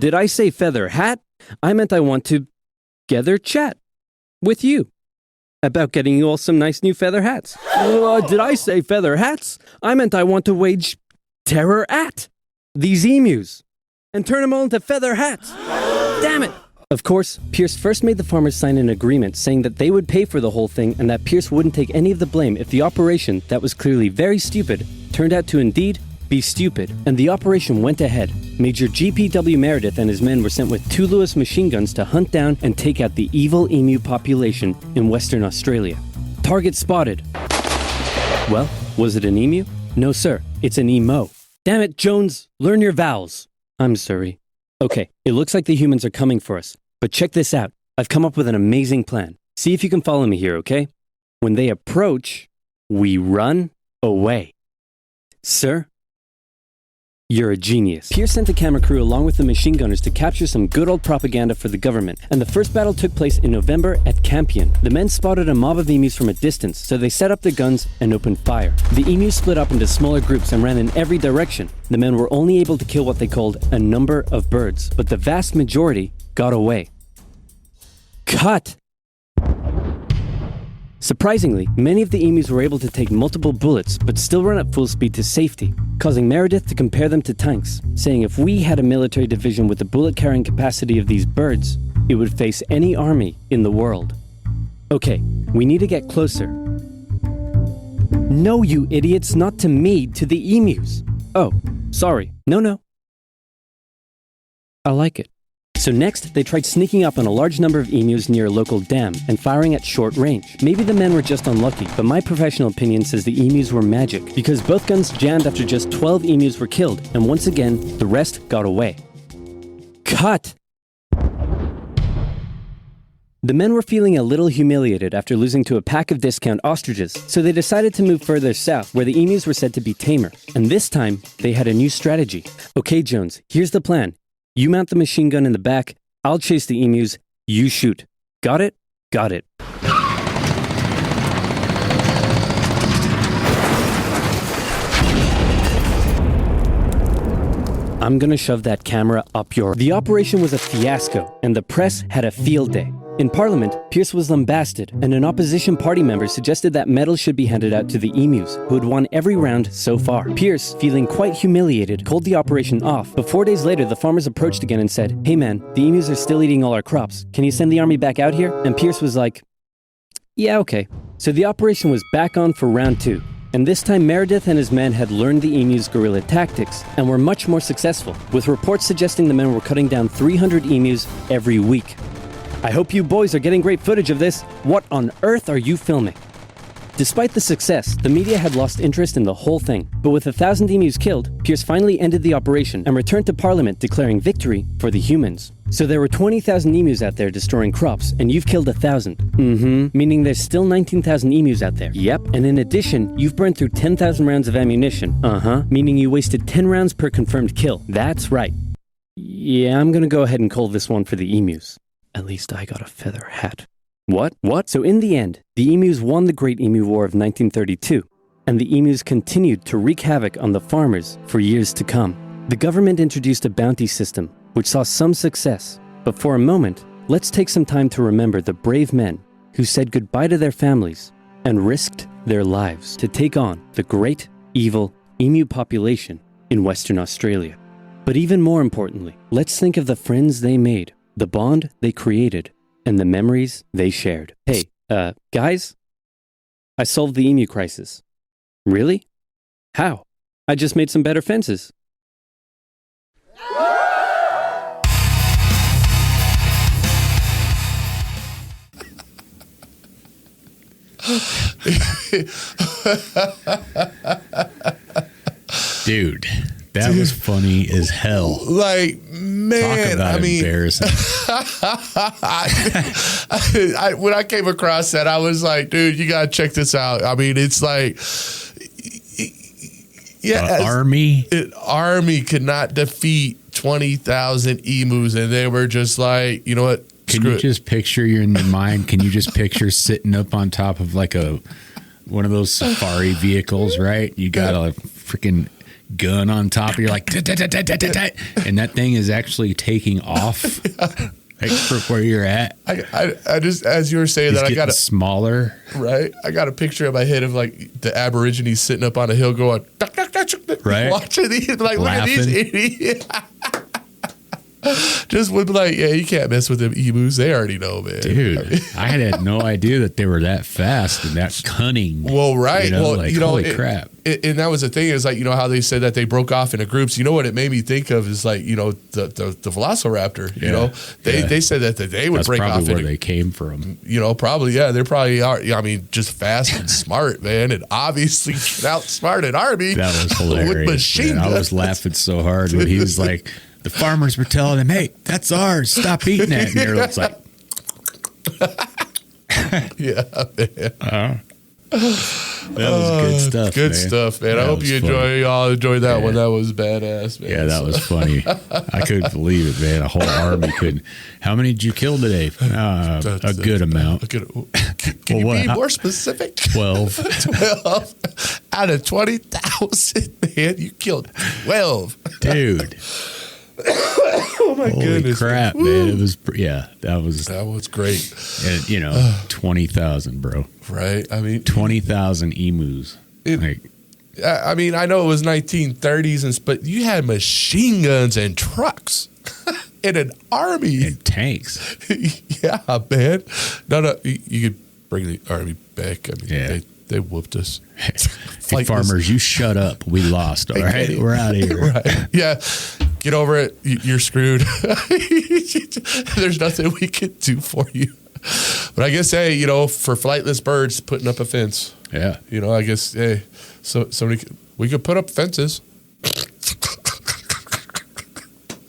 Speaker 4: Did I say feather hat? I meant I want to gather chat with you about getting you all some nice new feather hats. Did I say feather hats? I meant I want to wage terror at these emus and turn them all into feather hats. Damn it! Of course, Pearce first made the farmers sign an agreement saying that they would pay for the whole thing and that Pearce wouldn't take any of the blame if the operation, that was clearly very stupid, turned out to indeed be stupid, and the operation went ahead. Major GPW Meredith and his men were sent with 2 Lewis machine guns to hunt down and take out the evil emu population in Western Australia. Target spotted. Well, was it an emu? No, sir. It's an emo. Damn it, Jones. Learn your vowels. I'm sorry. Okay, it looks like the humans are coming for us. But check this out. I've come up with an amazing plan. See if you can follow me here, okay? When they approach, we run away. Sir, you're a genius. Pierce sent a camera crew along with the machine gunners to capture some good old propaganda for the government, and the first battle took place in November at Campion. The men spotted a mob of emus from a distance, so they set up their guns and opened fire. The emus split up into smaller groups and ran in every direction. The men were only able to kill what they called a number of birds, but the vast majority got away. Cut! Surprisingly, many of the emus were able to take multiple bullets but still run at full speed to safety, causing Meredith to compare them to tanks, saying if we had a military division with the bullet-carrying capacity of these birds, it would face any army in the world. Okay, we need to get closer. No, you idiots, not to me, to the emus. Oh, sorry. No. I like it. So next, they tried sneaking up on a large number of emus near a local dam and firing at short range. Maybe the men were just unlucky, but my professional opinion says the emus were magic, because both guns jammed after just 12 emus were killed, and once again, the rest got away. Cut! The men were feeling a little humiliated after losing to a pack of discount ostriches, so they decided to move further south, where the emus were said to be tamer. And this time, they had a new strategy. Okay, Jones, here's the plan. You mount the machine gun in the back, I'll chase the emus, you shoot. Got it? Got it. I'm gonna shove that camera up your... The operation was a fiasco, and the press had a field day. In Parliament, Pierce was lambasted, and an opposition party member suggested that medals should be handed out to the emus, who had won every round so far. Pierce, feeling quite humiliated, called the operation off, but 4 days later the farmers approached again and said, "Hey man, the emus are still eating all our crops. Can you send the army back out here?" And Pierce was like, "Yeah, okay." So the operation was back on for round 2. And this time Meredith and his men had learned the emus' guerrilla tactics and were much more successful, with reports suggesting the men were cutting down 300 emus every week. I hope you boys are getting great footage of this. What on earth are you filming? Despite the success, the media had lost interest in the whole thing. But with 1,000 emus killed, Pierce finally ended the operation and returned to Parliament declaring victory for the humans. So there were 20,000 emus out there destroying crops, and you've killed 1,000. Meaning there's still 19,000 emus out there. Yep, and in addition, you've burned through 10,000 rounds of ammunition. Meaning you wasted 10 rounds per confirmed kill. That's right. Yeah, I'm gonna go ahead and call this one for the emus. At least I got a feather hat. What? So in the end, the emus won the Great Emu War of 1932, and the emus continued to wreak havoc on the farmers for years to come. The government introduced a bounty system, which saw some success. But for a moment, let's take some time to remember the brave men who said goodbye to their families and risked their lives to take on the great, evil emu population in Western Australia. But even more importantly, let's think of the friends they made, the bond they created, and the memories they shared. Hey, guys? I solved the emu crisis. Really? How? I just made some better fences.
Speaker 1: Dude, that was funny as hell.
Speaker 2: Like, man,
Speaker 1: talk about embarrassing.
Speaker 2: When I came across that, I was like, dude, you gotta check this out. I mean, it's like, army could not defeat 20,000 emus, and they were just like, you know what?
Speaker 1: Can you just picture, you're in your mind, can you just picture sitting up on top of like one of those safari vehicles, right? You got a freaking gun on top, you're like, and that thing is actually taking off like for where you're at.
Speaker 2: I just, as you were saying that, I got
Speaker 1: smaller,
Speaker 2: right? I got a picture in my head of like the Aborigines sitting up on a hill going,
Speaker 1: right?
Speaker 2: Watching these, like, laughing. Look at these idiots. Just would be like, yeah, you can't mess with them emus. They already know, man.
Speaker 1: Dude, I had no idea that they were that fast and that cunning.
Speaker 2: Well, right.
Speaker 1: Holy crap.
Speaker 2: and that was the thing is like, you know, how they said that they broke off into groups. You know what it made me think of is like, you know, the Velociraptor, you know, they said that they would break off.
Speaker 1: That's probably where they came from.
Speaker 2: You know, probably, yeah, they probably are. I mean, just fast and smart, man, and obviously outsmarted Arby.
Speaker 1: That was hilarious.
Speaker 2: With machine guns.
Speaker 1: I was laughing so hard when he was like, the farmers were telling him, hey, that's ours, stop eating that. And they're like,
Speaker 2: yeah, man.
Speaker 1: That was good stuff.
Speaker 2: Good stuff, man. I hope you enjoyed that one. That was badass, man.
Speaker 1: Yeah, that was funny. I couldn't believe it, man. A whole army couldn't. How many did you kill today? A good amount.
Speaker 2: Can you be more specific?
Speaker 1: 12.
Speaker 2: 12 out of 20,000, man. You killed 12,
Speaker 1: dude.
Speaker 2: Oh my goodness!
Speaker 1: Crap, man! It was that was
Speaker 2: great.
Speaker 1: And you know, 20,000, bro.
Speaker 2: Right? I mean,
Speaker 1: 20,000 emus.
Speaker 2: I mean, I know it was 1930s, but you had machine guns and trucks and an army
Speaker 1: and tanks.
Speaker 2: Yeah, man. No, you could bring the army back. I mean, they whooped us.
Speaker 1: Hey, farmers, you shut up. We lost. All right, we're out of here.
Speaker 2: Right? Yeah. Get over it. You're screwed. There's nothing we can do for you. But I guess, hey, you know, for flightless birds, putting up a fence.
Speaker 1: Yeah.
Speaker 2: You know, I guess, hey, we could put up fences.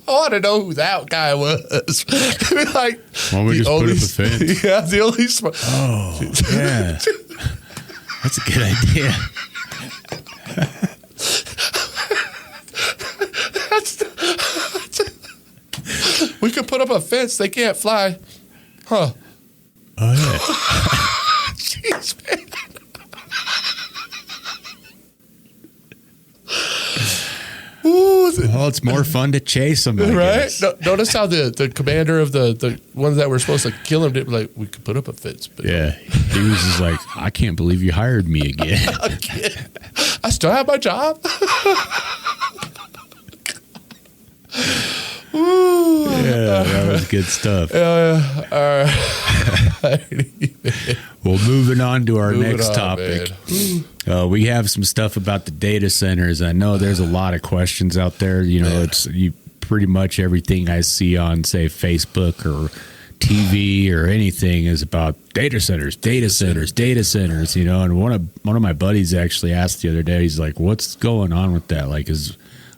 Speaker 2: I want to know who that guy was. Like,
Speaker 1: why don't we just put up a fence?
Speaker 2: Yeah, the only smart.
Speaker 1: Oh, yeah. That's a good idea.
Speaker 2: We could put up a fence. They can't fly. Huh.
Speaker 1: Oh, yeah.
Speaker 2: Jeez, man. Ooh,
Speaker 1: well, it's more fun to chase them,
Speaker 2: right? Notice how the commander of the ones that were supposed to kill him did, like, we could put up a fence. But
Speaker 1: yeah, he was just like, I can't believe you hired me again.
Speaker 2: I still have my job. Ooh.
Speaker 1: Yeah, that was good stuff.
Speaker 2: All right.
Speaker 1: Well, moving on to our next topic. We have some stuff about the data centers. I know there's a lot of questions out there. You know, it's pretty much everything I see on, say, Facebook or TV or anything is about data centers. You know, and one of my buddies actually asked the other day. He's like, "What's going on with that? Like,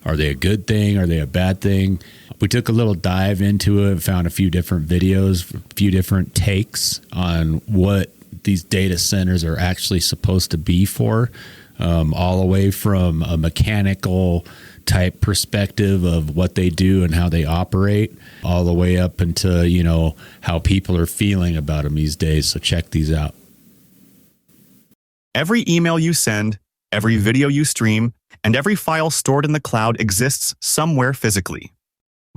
Speaker 1: are they a good thing? Are they a bad thing?" We took a little dive into it, found a few different videos, a few different takes on what these data centers are actually supposed to be for, all the way from a mechanical type perspective of what they do and how they operate, all the way up into, you know, how people are feeling about them these days. So check these out.
Speaker 5: Every email you send, every video you stream, and every file stored in the cloud exists somewhere physically.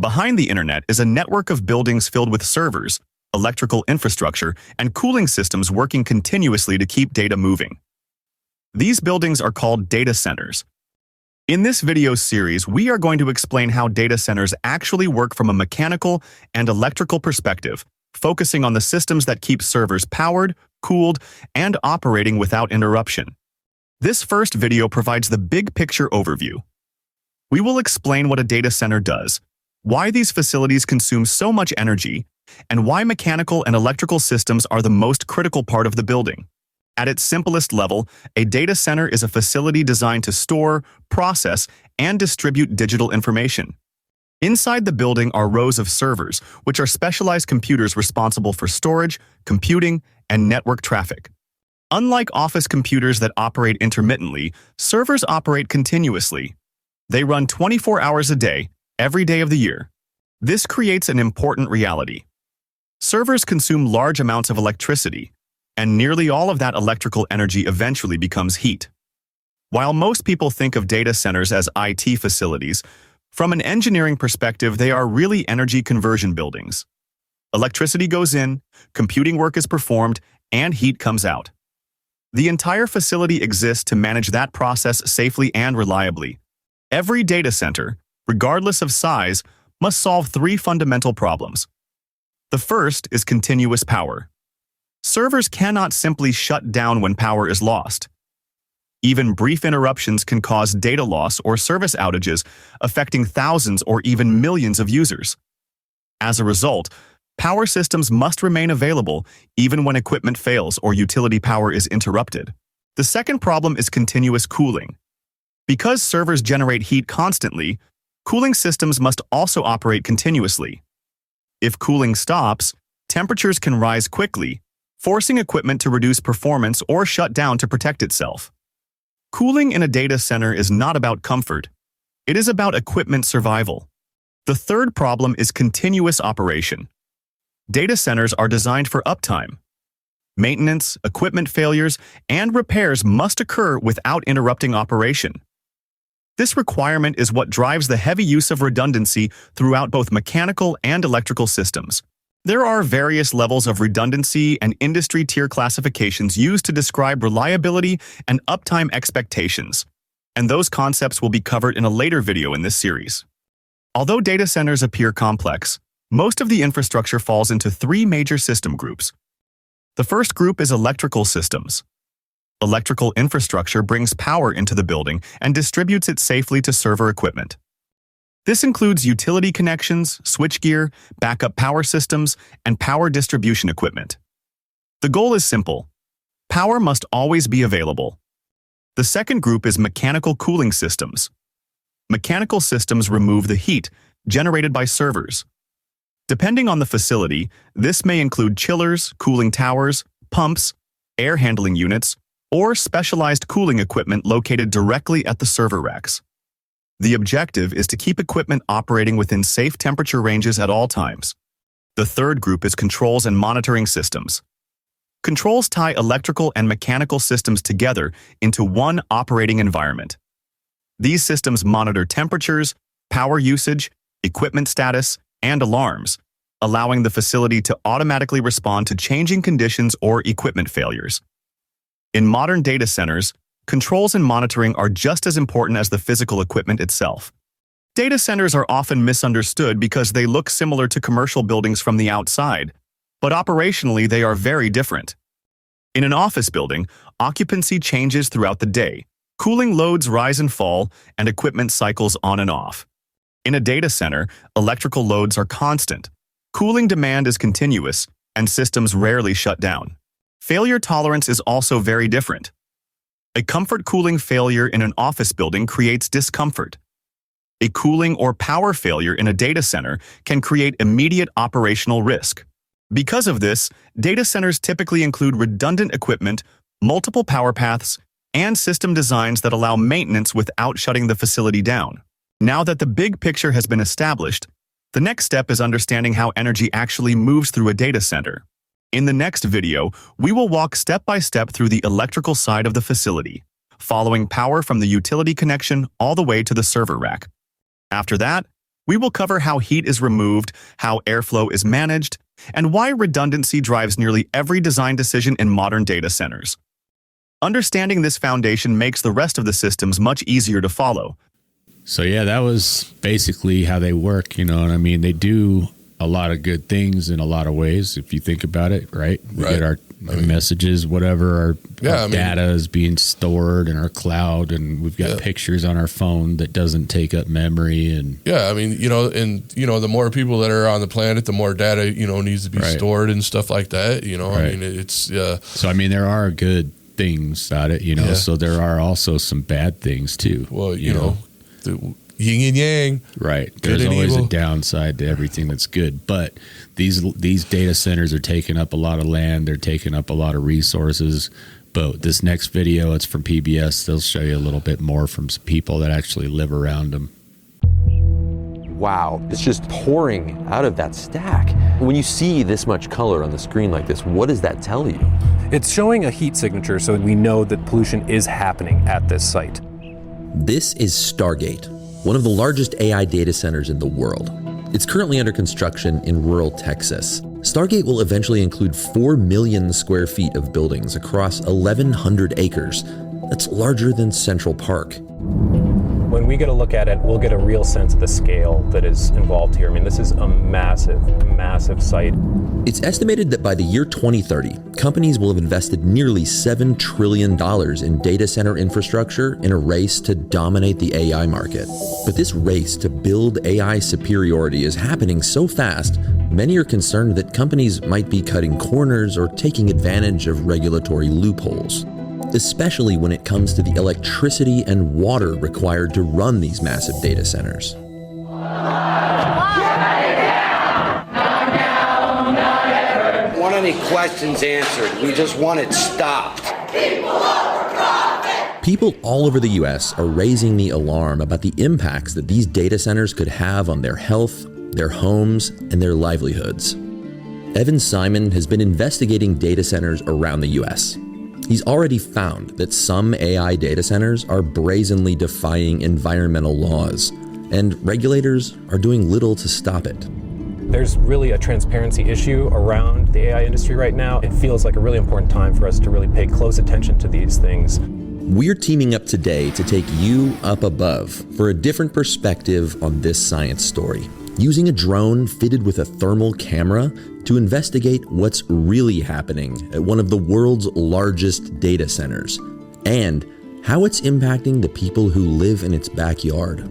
Speaker 5: Behind the internet is a network of buildings filled with servers, electrical infrastructure, and cooling systems working continuously to keep data moving. These buildings are called data centers. In this video series, we are going to explain how data centers actually work from a mechanical and electrical perspective, focusing on the systems that keep servers powered, cooled, and operating without interruption. This first video provides the big picture overview. We will explain what a data center does, why these facilities consume so much energy, and why mechanical and electrical systems are the most critical part of the building. At its simplest level, a data center is a facility designed to store, process, and distribute digital information. Inside the building are rows of servers, which are specialized computers responsible for storage, computing, and network traffic. Unlike office computers that operate intermittently, servers operate continuously. They run 24 hours a day, every day of the year. This creates an important reality. Servers consume large amounts of electricity, and nearly all of that electrical energy eventually becomes heat. While most people think of data centers as IT facilities, from an engineering perspective, they are really energy conversion buildings. Electricity goes in, computing work is performed, and heat comes out. The entire facility exists to manage that process safely and reliably. Every data center, regardless of size, must solve three fundamental problems. The first is continuous power. Servers cannot simply shut down when power is lost. Even brief interruptions can cause data loss or service outages, affecting thousands or even millions of users. As a result, power systems must remain available even when equipment fails or utility power is interrupted. The second problem is continuous cooling. Because servers generate heat constantly, cooling systems must also operate continuously. If cooling stops, temperatures can rise quickly, forcing equipment to reduce performance or shut down to protect itself. Cooling in a data center is not about comfort. It is about equipment survival. The third problem is continuous operation. Data centers are designed for uptime. Maintenance, equipment failures, and repairs must occur without interrupting operation. This requirement is what drives the heavy use of redundancy throughout both mechanical and electrical systems. There are various levels of redundancy and industry tier classifications used to describe reliability and uptime expectations, and those concepts will be covered in a later video in this series. Although data centers appear complex, most of the infrastructure falls into three major system groups. The first group is electrical systems. Electrical infrastructure brings power into the building and distributes it safely to server equipment. This includes utility connections, switchgear, backup power systems, and power distribution equipment. The goal is simple. Power must always be available. The second group is mechanical cooling systems. Mechanical systems remove the heat generated by servers. Depending on the facility, this may include chillers, cooling towers, pumps, air handling units, or specialized cooling equipment located directly at the server racks. The objective is to keep equipment operating within safe temperature ranges at all times. The third group is controls and monitoring systems. Controls tie electrical and mechanical systems together into one operating environment. These systems monitor temperatures, power usage, equipment status, and alarms, allowing the facility to automatically respond to changing conditions or equipment failures. In modern data centers, controls and monitoring are just as important as the physical equipment itself. Data centers are often misunderstood because they look similar to commercial buildings from the outside, but operationally they are very different. In an office building, occupancy changes throughout the day, cooling loads rise and fall, and equipment cycles on and off. In a data center, electrical loads are constant, cooling demand is continuous, and systems rarely shut down. Failure tolerance is also very different. A comfort cooling failure in an office building creates discomfort. A cooling or power failure in a data center can create immediate operational risk. Because of this, data centers typically include redundant equipment, multiple power paths, and system designs that allow maintenance without shutting the facility down. Now that the big picture has been established, the next step is understanding how energy actually moves through a data center. In the next video, we will walk step by step through the electrical side of the facility, following power from the utility connection all the way to the server rack. After that, we will cover how heat is removed, how airflow is managed, and why redundancy drives nearly every design decision in modern data centers. Understanding this foundation makes the rest of the systems much easier to follow.
Speaker 1: So yeah, that was basically how they work, you know, and I mean, they do a lot of good things in a lot of ways, if you think about it, right? We get our messages, whatever, our data is being stored in our cloud, and we've got pictures on our phone that doesn't take up memory. And
Speaker 2: I mean, the more people that are on the planet, the more data, needs to be stored and stuff like that, I mean, it's,
Speaker 1: So, I mean, there are good things at it, so there are also some bad things too.
Speaker 2: Well, the yin and yang.
Speaker 1: Right. There's always a downside to everything that's good. But these data centers are taking up a lot of land. They're taking up a lot of resources. But this next video, it's from PBS. They'll show you a little bit more from some people that actually live around them.
Speaker 6: Wow, it's just pouring out of that stack. When you see this much color on the screen like this, what does that tell you?
Speaker 7: It's showing a heat signature, so we know that pollution is happening at this site.
Speaker 8: This is Stargate, one of the largest AI data centers in the world. It's currently under construction in rural Texas. Stargate will eventually include 4 million square feet of buildings across 1,100 acres. That's larger than Central Park.
Speaker 7: When we get a look at it, we'll get a real sense of the scale that is involved here. I mean, this is a massive site.
Speaker 8: It's estimated that by the year 2030, companies will have invested nearly $7 trillion in data center infrastructure in a race to dominate the AI market. But this race to build AI superiority is happening so fast, many are concerned that companies might be cutting corners or taking advantage of regulatory loopholes, especially when it comes to the electricity and water required to run these massive data centers.
Speaker 9: Want any questions answered? We just want it stopped.
Speaker 8: People all over the US are raising the alarm about the impacts that these data centers could have on their health, their homes, and their livelihoods. Evan Simon has been investigating data centers around the US. He's already found that some AI data centers are brazenly defying environmental laws, and regulators are doing little to stop it.
Speaker 7: There's really a transparency issue around the AI industry right now. It feels like a really important time for us to really pay close attention to these things.
Speaker 8: We're teaming up today to take you up above for a different perspective on this science story, using a drone fitted with a thermal camera to investigate what's really happening at one of the world's largest data centers, and how it's impacting the people who live in its backyard.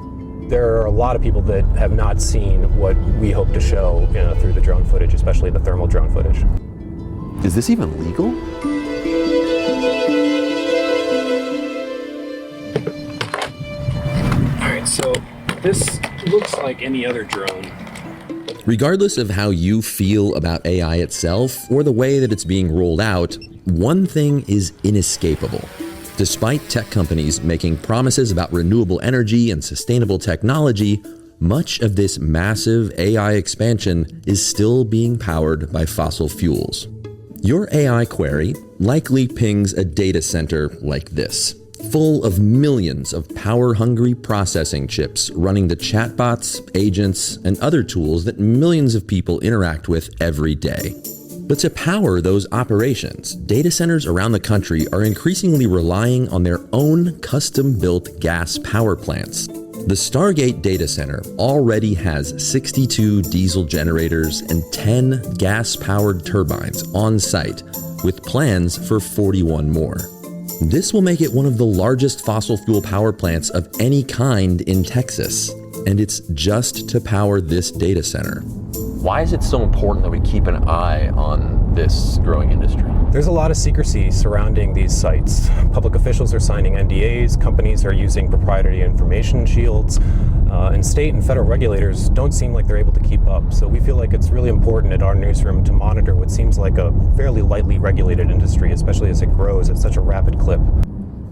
Speaker 7: There are a lot of people that have not seen what we hope to show through the drone footage, especially the thermal drone footage.
Speaker 6: Is this even legal?
Speaker 7: All right, so this looks like any other drone.
Speaker 8: Regardless of how you feel about AI itself or the way that it's being rolled out, one thing is inescapable. Despite tech companies making promises about renewable energy and sustainable technology, much of this massive AI expansion is still being powered by fossil fuels. Your AI query likely pings a data center like this, full of millions of power-hungry processing chips running the chatbots, agents, and other tools that millions of people interact with every day. But to power those operations, data centers around the country are increasingly relying on their own custom-built gas power plants. The Stargate data center already has 62 diesel generators and 10 gas-powered turbines on site, with plans for 41 more. This will make it one of the largest fossil fuel power plants of any kind in Texas, and it's just to power this data center.
Speaker 6: Why is it so important that we keep an eye on this growing industry?
Speaker 7: There's a lot of secrecy surrounding these sites. Public officials are signing NDAs, companies are using proprietary information shields, and state and federal regulators don't seem like they're able to keep up. So we feel like it's really important at our newsroom to monitor what seems like a fairly lightly regulated industry, especially as it grows at such a rapid clip.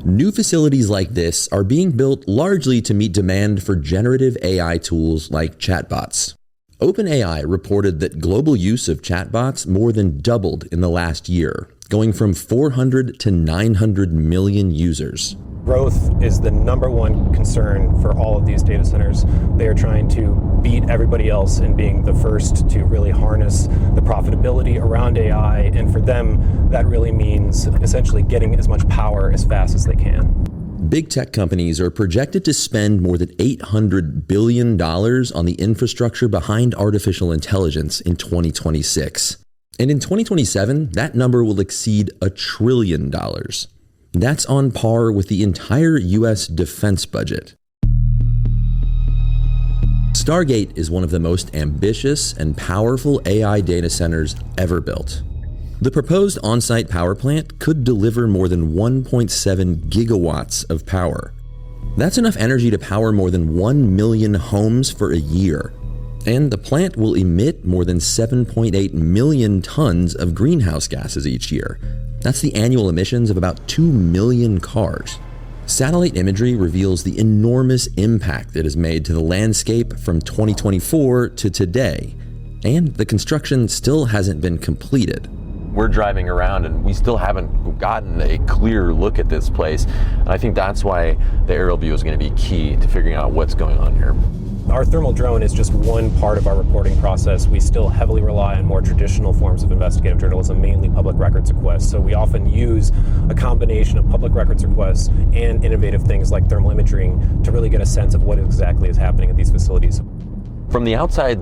Speaker 8: New facilities like this are being built largely to meet demand for generative AI tools like chatbots. OpenAI reported that global use of chatbots more than doubled in the last year, going from 400 to 900 million users.
Speaker 7: Growth is the number one concern for all of these data centers. They are trying to beat everybody else in being the first to really harness the profitability around AI, and for them, that really means essentially getting as much power as fast as they can.
Speaker 8: Big tech companies are projected to spend more than $800 billion on the infrastructure behind artificial intelligence in 2026. And in 2027, that number will exceed $1 trillion. That's on par with the entire US defense budget. Stargate is one of the most ambitious and powerful AI data centers ever built. The proposed on-site power plant could deliver more than 1.7 gigawatts of power. That's enough energy to power more than 1 million homes for a year. And the plant will emit more than 7.8 million tons of greenhouse gases each year. That's the annual emissions of about 2 million cars. Satellite imagery reveals the enormous impact it has made to the landscape from 2024 to today. And the construction still hasn't been completed.
Speaker 6: we're driving around and we still haven't gotten a clear look at this place. And I think that's why the aerial view is going to be key to figuring out what's going on here.
Speaker 7: Our thermal drone is just one part of our reporting process. We still heavily rely on more traditional forms of investigative journalism, mainly public records requests. So we often use a combination of public records requests and innovative things like thermal imaging to really get a sense of what exactly is happening at these facilities.
Speaker 6: From the outside,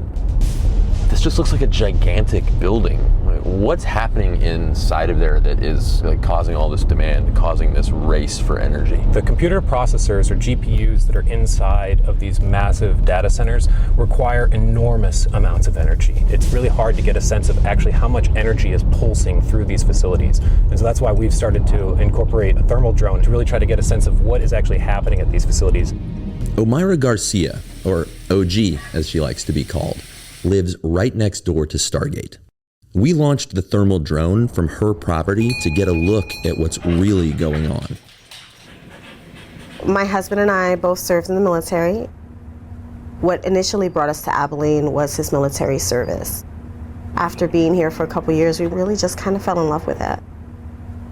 Speaker 6: this just looks like a gigantic building. What's happening inside of there that is causing all this demand, causing this race for energy?
Speaker 7: The computer processors, or GPUs, that are inside of these massive data centers require enormous amounts of energy. It's really hard to get a sense of actually how much energy is pulsing through these facilities. And so that's why we've started to incorporate a thermal drone to really try to get a sense of what is actually happening at these facilities.
Speaker 8: Omaira Garcia, or OG as she likes to be called, lives right next door to Stargate. We launched the thermal drone from her property to get a look at what's really going on.
Speaker 10: My husband and I both served in the military. What initially brought us to Abilene was his military service. After being here for a couple years, we really just kind of fell in love with it.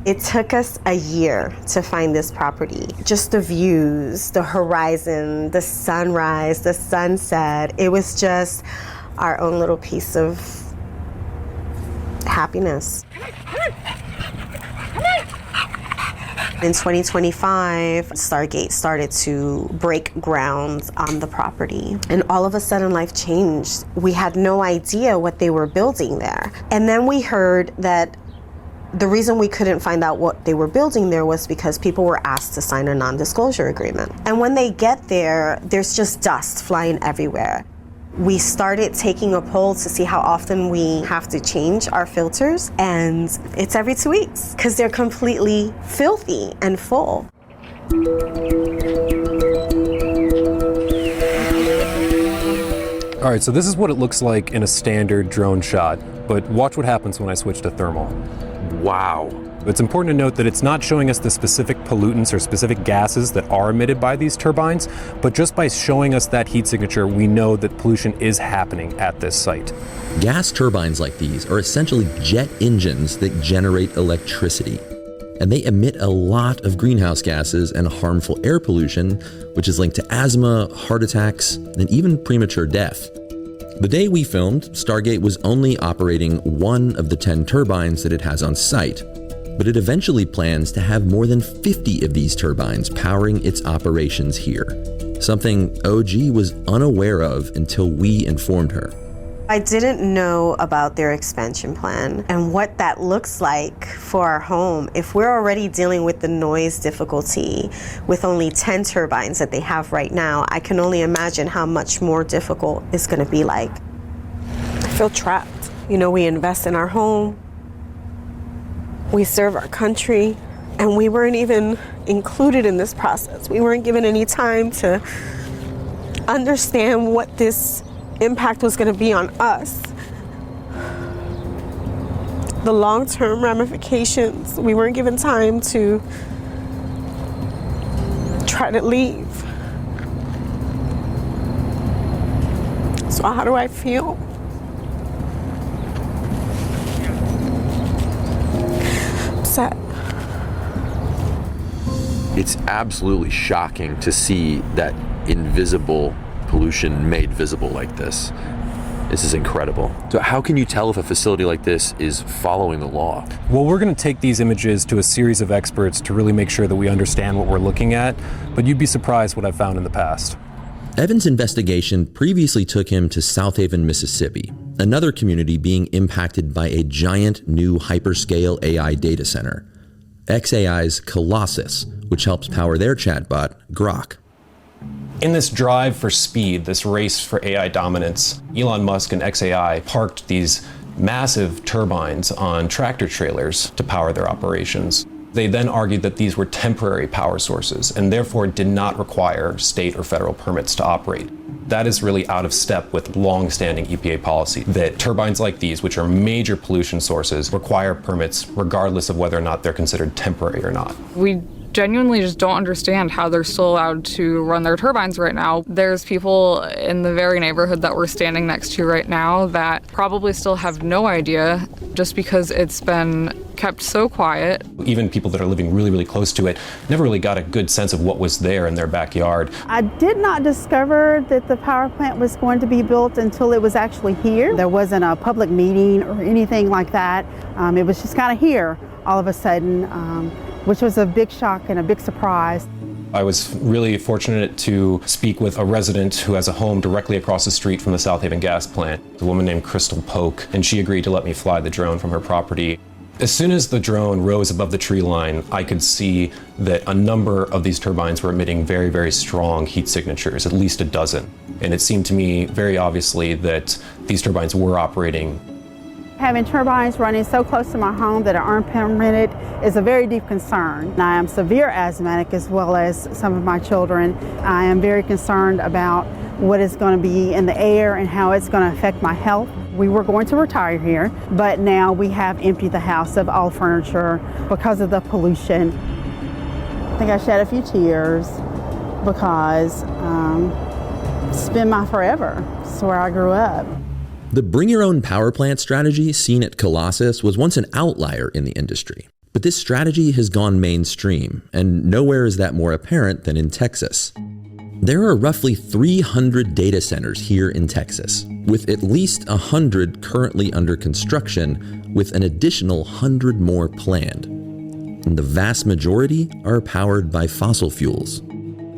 Speaker 10: It took us a year to find this property. Just the views, the horizon, the sunrise, the sunset. It was just our own little piece of happiness. In 2025, Stargate started to break ground on the property. And all of a sudden, life changed. We had no idea what they were building there. And then we heard that the reason we couldn't find out what they were building there was because people were asked to sign a non-disclosure agreement. And when they get there, there's just dust flying everywhere. We started taking a poll to see how often we have to change our filters, and it's every 2 weeks because they're completely filthy and full.
Speaker 7: All right, so this is what it looks like in a standard drone shot, but watch what happens when I switch to thermal.
Speaker 6: Wow.
Speaker 7: It's important to note that it's not showing us the specific pollutants or specific gases that are emitted by these turbines, but just by showing us that heat signature, we know that pollution is happening at this site.
Speaker 8: Gas turbines like these are essentially jet engines that generate electricity. And they emit a lot of greenhouse gases and harmful air pollution, which is linked to asthma, heart attacks, and even premature death. The day we filmed, Stargate was only operating one of the 10 turbines that it has on site, but it eventually plans to have more than 50 of these turbines powering its operations here, something OG was unaware of until we informed her.
Speaker 10: I didn't know about their expansion plan and what that looks like for our home. If we're already dealing with the noise difficulty with only 10 turbines that they have right now, I can only imagine how much more difficult it's going to be like. I feel trapped. You know, we invest in our home, we serve our country, and we weren't even included in this process. We weren't given any time to understand what this impact was going to be on us. The long-term ramifications, we weren't given time to try to leave. So how do I feel? Upset.
Speaker 6: It's absolutely shocking to see that invisible pollution made visible like this. This is incredible. So how can you tell if a facility like this is following the law?
Speaker 7: Well, we're going to take these images to a series of experts to really make sure that we understand what we're looking at, but you'd be surprised what I've found in the past.
Speaker 8: Evan's investigation previously took him to South Haven, Mississippi, another community being impacted by a giant new hyperscale AI data center, xAI's Colossus, which helps power their chatbot, Grok.
Speaker 7: In this drive for speed, this race for AI dominance, Elon Musk and xAI parked these massive turbines on tractor trailers to power their operations. They then argued that these were temporary power sources and therefore did not require state or federal permits to operate. That is really out of step with long-standing EPA policy that turbines like these, which are major pollution sources, require permits regardless of whether or not they're considered temporary or not.
Speaker 10: We
Speaker 11: genuinely just don't understand how they're still allowed to run their turbines right now. There's people in the very neighborhood that we're standing next to right now that probably still have no idea, just because it's been kept so quiet.
Speaker 7: Even people that are living really, really close to it never really got a good sense of what was there in their backyard.
Speaker 12: I did not discover that the power plant was going to be built until it was actually here. There wasn't a public meeting or anything like that. It was just kind of here all of a sudden, which was a big shock and a big surprise.
Speaker 7: I was really fortunate to speak with a resident who has a home directly across the street from the South Haven gas plant, a woman named Crystal Polk, and she agreed to let me fly the drone from her property. As soon as the drone rose above the tree line, I could see that a number of these turbines were emitting very, very strong heat signatures, at least a dozen. And it seemed to me very obviously that these turbines were operating.
Speaker 12: Having turbines running so close to my home that are unpermitted is a very deep concern. I am severe asthmatic as well as some of my children. I am very concerned about what is going to be in the air and how it's going to affect my health. We were going to retire here, but now we have emptied the house of all furniture because of the pollution. I think I shed a few tears because it's been my forever. It's where I grew up.
Speaker 8: The bring your own power plant strategy seen at Colossus was once an outlier in the industry. But this strategy has gone mainstream, and nowhere is that more apparent than in Texas. There are roughly 300 data centers here in Texas, with at least 100 currently under construction, with an additional 100 more planned. And the vast majority are powered by fossil fuels.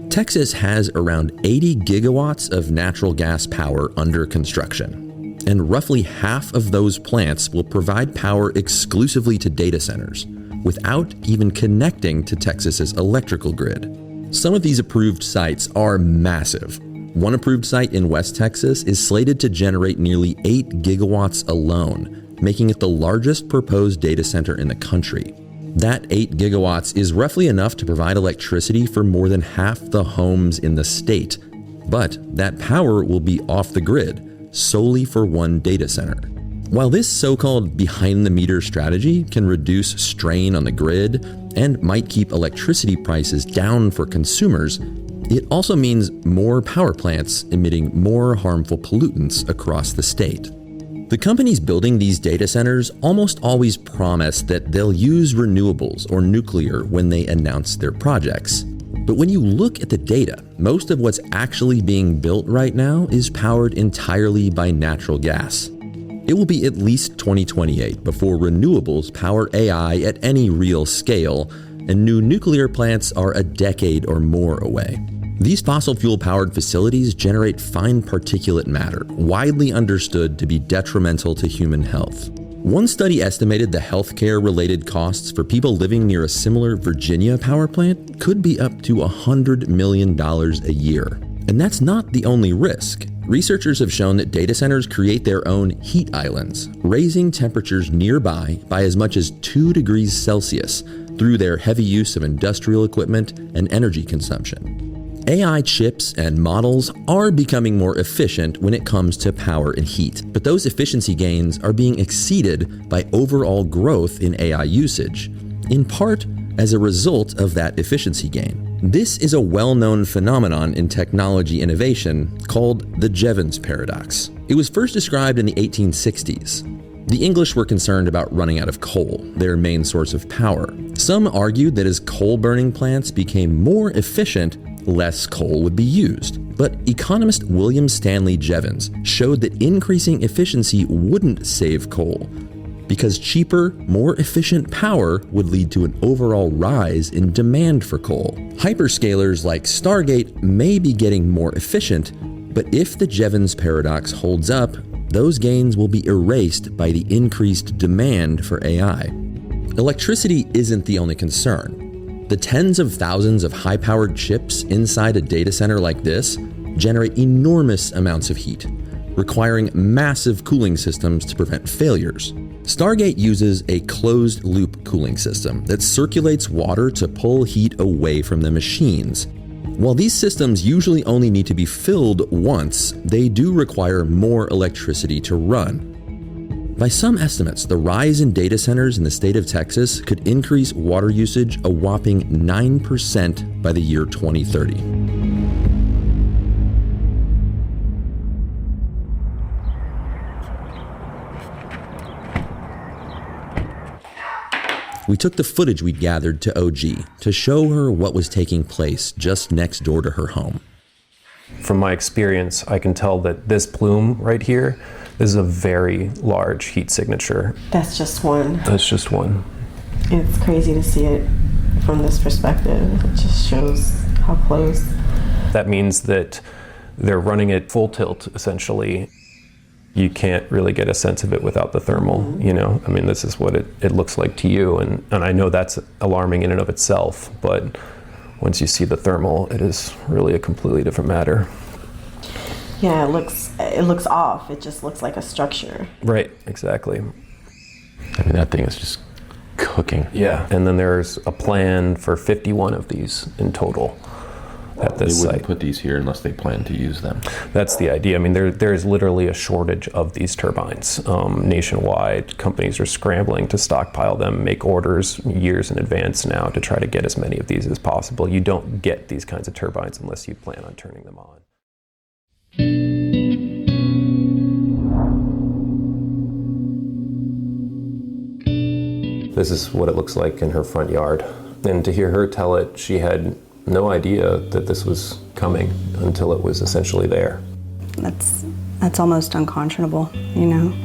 Speaker 8: Texas has around 80 gigawatts of natural gas power under construction, and roughly half of those plants will provide power exclusively to data centers, without even connecting to Texas's electrical grid. Some of these approved sites are massive. One approved site in West Texas is slated to generate nearly 8 gigawatts alone, making it the largest proposed data center in the country. That 8 gigawatts is roughly enough to provide electricity for more than half the homes in the state. But that power will be off the grid, solely for one data center. While this so-called behind-the-meter strategy can reduce strain on the grid and might keep electricity prices down for consumers, it also means more power plants emitting more harmful pollutants across the state. The companies building these data centers almost always promise that they'll use renewables or nuclear when they announce their projects. But when you look at the data, most of what's actually being built right now is powered entirely by natural gas. It will be at least 2028 before renewables power AI at any real scale, and new nuclear plants are a decade or more away. These fossil fuel-powered facilities generate fine particulate matter, widely understood to be detrimental to human health. One study estimated the healthcare-related costs for people living near a similar Virginia power plant could be up to $100 million a year. And that's not the only risk. Researchers have shown that data centers create their own heat islands, raising temperatures nearby by as much as 2 degrees Celsius through their heavy use of industrial equipment and energy consumption. AI chips and models are becoming more efficient when it comes to power and heat, but those efficiency gains are being exceeded by overall growth in AI usage, in part as a result of that efficiency gain. This is a well-known phenomenon in technology innovation called the Jevons paradox. It was first described in the 1860s. The English were concerned about running out of coal, their main source of power. Some argued that as coal-burning plants became more efficient, less coal would be used. But economist William Stanley Jevons showed that increasing efficiency wouldn't save coal, because cheaper, more efficient power would lead to an overall rise in demand for coal. Hyperscalers like Stargate may be getting more efficient, but if the Jevons paradox holds up, those gains will be erased by the increased demand for AI. Electricity isn't the only concern. The tens of thousands of high-powered chips inside a data center like this generate enormous amounts of heat, requiring massive cooling systems to prevent failures. Stargate uses a closed-loop cooling system that circulates water to pull heat away from the machines. While these systems usually only need to be filled once, they do require more electricity to run. By some estimates, the rise in data centers in the state of Texas could increase water usage a whopping 9% by the year 2030. We took the footage we'd gathered to OG to show her what was taking place just next door to her home.
Speaker 7: From my experience, I can tell that this plume right here is a very large heat signature.
Speaker 10: That's just one.
Speaker 7: That's just one.
Speaker 10: It's crazy to see it from this perspective. It just shows how close.
Speaker 7: That means that they're running it full tilt, essentially. You can't really get a sense of it without the thermal, you know? I mean, this is what it looks like to you, and I know that's alarming in and of itself, but once you see the thermal, it is really a completely different matter.
Speaker 10: Yeah, it looks off. It just looks like a structure.
Speaker 7: Right, exactly.
Speaker 6: I mean, that thing is just cooking.
Speaker 7: Yeah, and then there's a plan for 51 of these in total at this site.
Speaker 6: They wouldn't put these here unless they plan to use them.
Speaker 7: That's the idea. I mean, there is literally a shortage of these turbines nationwide. Companies are scrambling to stockpile them, make orders years in advance now to try to get as many of these as possible. You don't get these kinds of turbines unless you plan on turning them on. This is what it looks like in her front yard. And to hear her tell it, she had no idea that this was coming until it was essentially there.
Speaker 13: That's almost unconscionable, you know?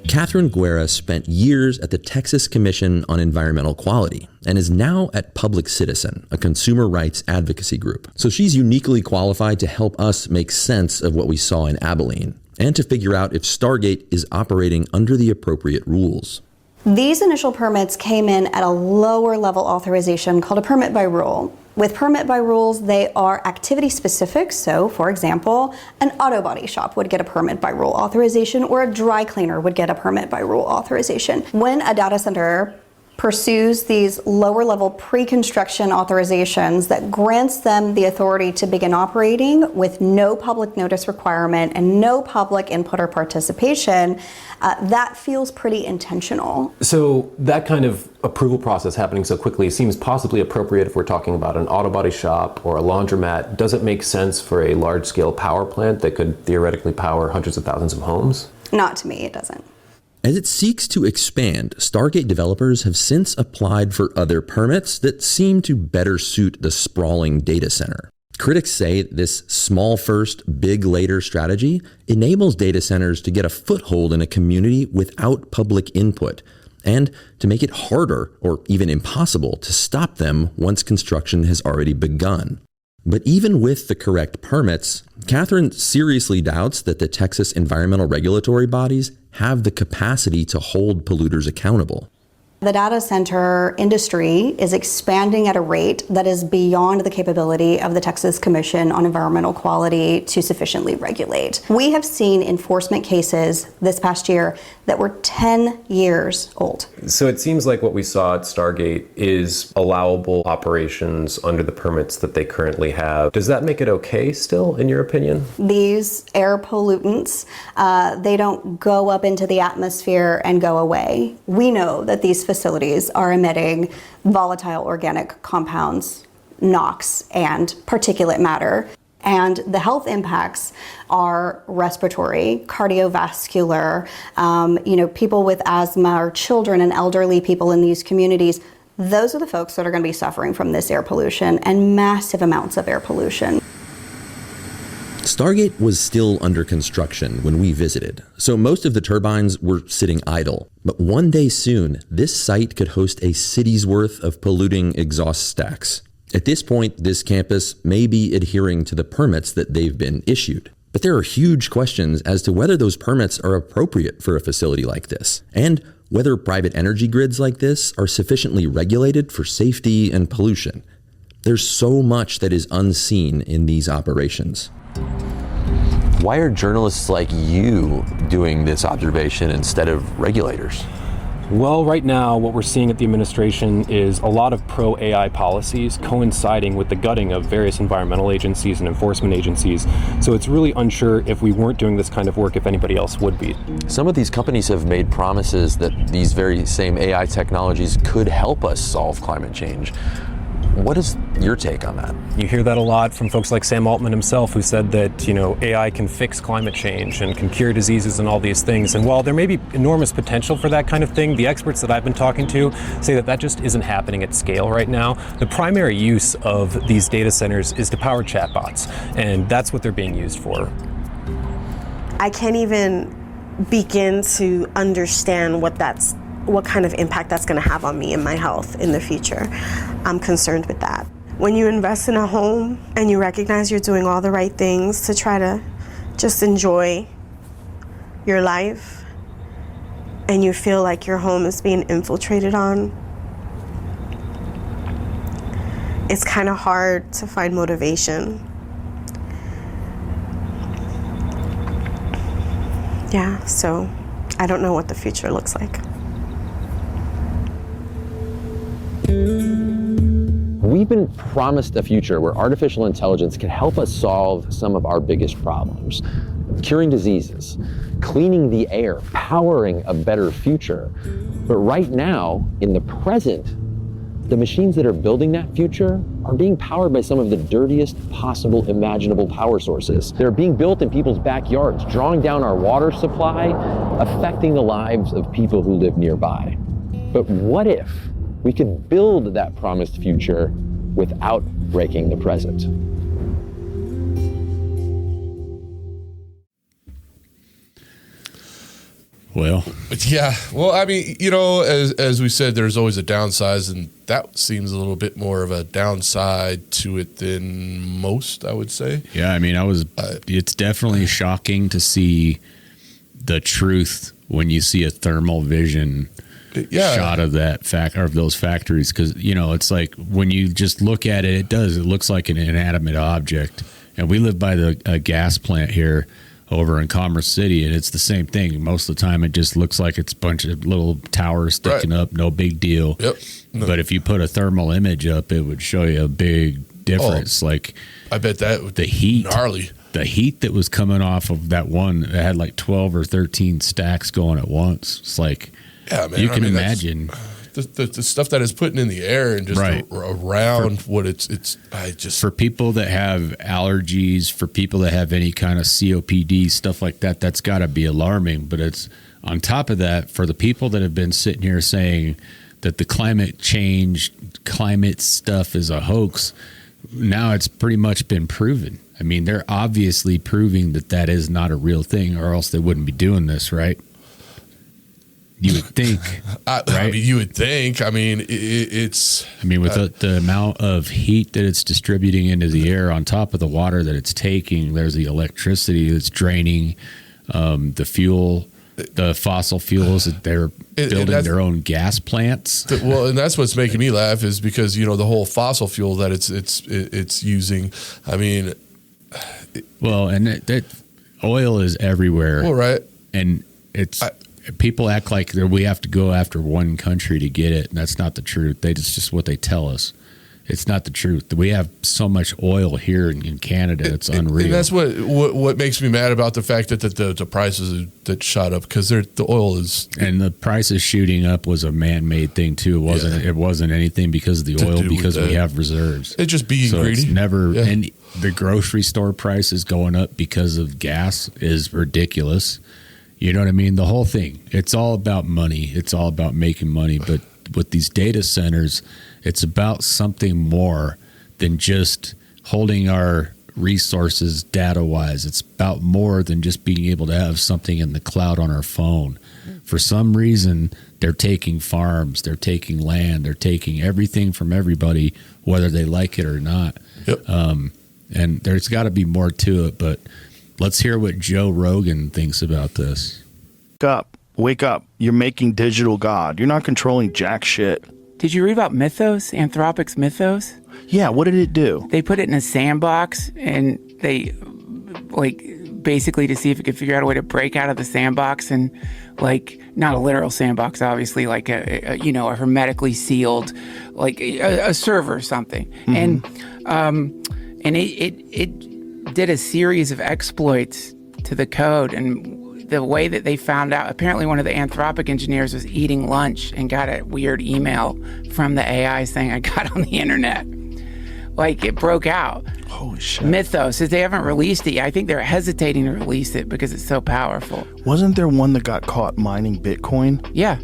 Speaker 8: Catherine Guerra spent years at the Texas Commission on Environmental Quality and is now at Public Citizen, a consumer rights advocacy group. So she's uniquely qualified to help us make sense of what we saw in Abilene and to figure out if Stargate is operating under the appropriate rules.
Speaker 13: These initial permits came in at a lower level authorization called a permit by rule. With permit by rules, they are activity specific. So, for example, an auto body shop would get a permit by rule authorization, or a dry cleaner would get a permit by rule authorization. When a data center pursues these lower level pre-construction authorizations that grants them the authority to begin operating with no public notice requirement and no public input or participation, that feels pretty intentional.
Speaker 7: So that kind of approval process happening so quickly seems possibly appropriate if we're talking about an auto body shop or a laundromat. Does it make sense for a large-scale power plant that could theoretically power hundreds of thousands of homes?
Speaker 13: Not to me, it doesn't.
Speaker 8: As it seeks to expand, Stargate developers have since applied for other permits that seem to better suit the sprawling data center. Critics say this small first, big later strategy enables data centers to get a foothold in a community without public input, and to make it harder or even impossible to stop them once construction has already begun. But even with the correct permits, Catherine seriously doubts that the Texas environmental regulatory bodies have the capacity to hold polluters accountable.
Speaker 13: The data center industry is expanding at a rate that is beyond the capability of the Texas Commission on Environmental Quality to sufficiently regulate. We have seen enforcement cases this past year that were 10 years old.
Speaker 7: So it seems like what we saw at Stargate is allowable operations under the permits that they currently have. Does that make it okay still, in your opinion?
Speaker 13: These air pollutants, they don't go up into the atmosphere and go away. We know that these facilities are emitting volatile organic compounds, NOx, and particulate matter. And the health impacts are respiratory, cardiovascular, people with asthma or children and elderly people in these communities. Those are the folks that are going to be suffering from this air pollution and massive amounts of air pollution.
Speaker 8: Stargate was still under construction when we visited, so most of the turbines were sitting idle. But one day soon, this site could host a city's worth of polluting exhaust stacks. At this point, this campus may be adhering to the permits that they've been issued. But there are huge questions as to whether those permits are appropriate for a facility like this, and whether private energy grids like this are sufficiently regulated for safety and pollution. There's so much that is unseen in these operations.
Speaker 6: Why are journalists like you doing this observation instead of regulators?
Speaker 7: Well, right now, what we're seeing at the administration is a lot of pro-AI policies coinciding with the gutting of various environmental agencies and enforcement agencies. So it's really unsure if we weren't doing this kind of work, if anybody else would be.
Speaker 6: Some of these companies have made promises that these very same AI technologies could help us solve climate change. What is your take on that?
Speaker 7: You hear that a lot from folks like Sam Altman himself, who said that, AI can fix climate change and can cure diseases and all these things. And while there may be enormous potential for that kind of thing, the experts that I've been talking to say that that just isn't happening at scale right now. The primary use of these data centers is to power chatbots, and that's what they're being used for.
Speaker 10: I can't even begin to understand what kind of impact that's going to have on me and my health in the future. I'm concerned with that. When you invest in a home and you recognize you're doing all the right things to try to just enjoy your life, and you feel like your home is being infiltrated on, it's kind of hard to find motivation. Yeah, so I don't know what the future looks like.
Speaker 14: We've been promised a future where artificial intelligence can help us solve some of our biggest problems. Curing diseases, cleaning the air, powering a better future. But right now, in the present, the machines that are building that future are being powered by some of the dirtiest possible imaginable power sources. They're being built in people's backyards, drawing down our water supply, affecting the lives of people who live nearby. But what if we could build that promised future without breaking the present?
Speaker 1: Well,
Speaker 2: yeah. Well, I mean, as we said, there's always a downside, and that seems a little bit more of a downside to it than most, I would say.
Speaker 1: Yeah, I mean, it's definitely shocking to see the truth when you see a thermal vision shot of of those factories, because it's like when you just look at it, it looks like an inanimate object. And we live by a gas plant here over in Commerce City, and it's the same thing. Most of the time, it just looks like it's a bunch of little towers sticking up, no big deal.
Speaker 2: Yep. No.
Speaker 1: But if you put a thermal image up, it would show you a big difference.
Speaker 2: I bet that would
Speaker 1: the heat,
Speaker 2: gnarly.
Speaker 1: The heat that was coming off of that one, it had like 12 or 13 stacks going at once. It's like,
Speaker 2: yeah, man,
Speaker 1: you can imagine
Speaker 2: the stuff that is putting in the air and just around what it's
Speaker 1: for people that have allergies, for people that have any kind of COPD, stuff like that, that's got to be alarming. But it's on top of that, for the people that have been sitting here saying that the climate stuff is a hoax, now it's pretty much been proven. I mean, they're obviously proving that is not a real thing, or else they wouldn't be doing this, right? You would think, right?
Speaker 2: I mean, you would think. I mean, it's.
Speaker 1: I mean, with the amount of heat that it's distributing into the air, on top of the water that it's taking, there's the electricity that's draining the fuel, the fossil fuels. That they're building their own gas plants.
Speaker 2: Well, and that's what's making me laugh is because the whole fossil fuel that it's using. I mean,
Speaker 1: and that oil is everywhere.
Speaker 2: Well, right,
Speaker 1: and it's. People act like we have to go after one country to get it, and that's not the truth. It's just what they tell us. It's not the truth. We have so much oil here in Canada; it's unreal.
Speaker 2: And that's what makes me mad about the fact that the prices that shot up, because the oil is,
Speaker 1: and the prices shooting up was a man-made thing too. It wasn't anything because of the oil, because we have reserves.
Speaker 2: It's just being greedy.
Speaker 1: It's never. Yeah. And the grocery store prices going up because of gas is ridiculous. You know what I mean? The whole thing. It's all about money. It's all about making money. But with these data centers, it's about something more than just holding our resources data-wise. It's about more than just being able to have something in the cloud on our phone. For some reason, they're taking farms, they're taking land, they're taking everything from everybody, whether they like it or not.
Speaker 2: Yep.
Speaker 1: And there's got to be more to it, but let's hear what Joe Rogan thinks about this.
Speaker 15: Wake up. You're making digital God. You're not controlling jack shit.
Speaker 16: Did you read about Mythos, Anthropic's Mythos?
Speaker 15: Yeah, what did it do?
Speaker 16: They put it in a sandbox and they basically to see if it could figure out a way to break out of the sandbox and, like, not a literal sandbox, obviously, like a hermetically sealed, like a server or something. And it did a series of exploits to the code. And the way that they found out, apparently one of the Anthropic engineers was eating lunch and got a weird email from the AI saying, I got on the internet. Like, it broke out.
Speaker 15: Holy shit.
Speaker 16: Mythos, they haven't released it yet. I think they're hesitating to release it because it's so powerful.
Speaker 15: Wasn't there one that got caught mining Bitcoin?
Speaker 16: Yeah,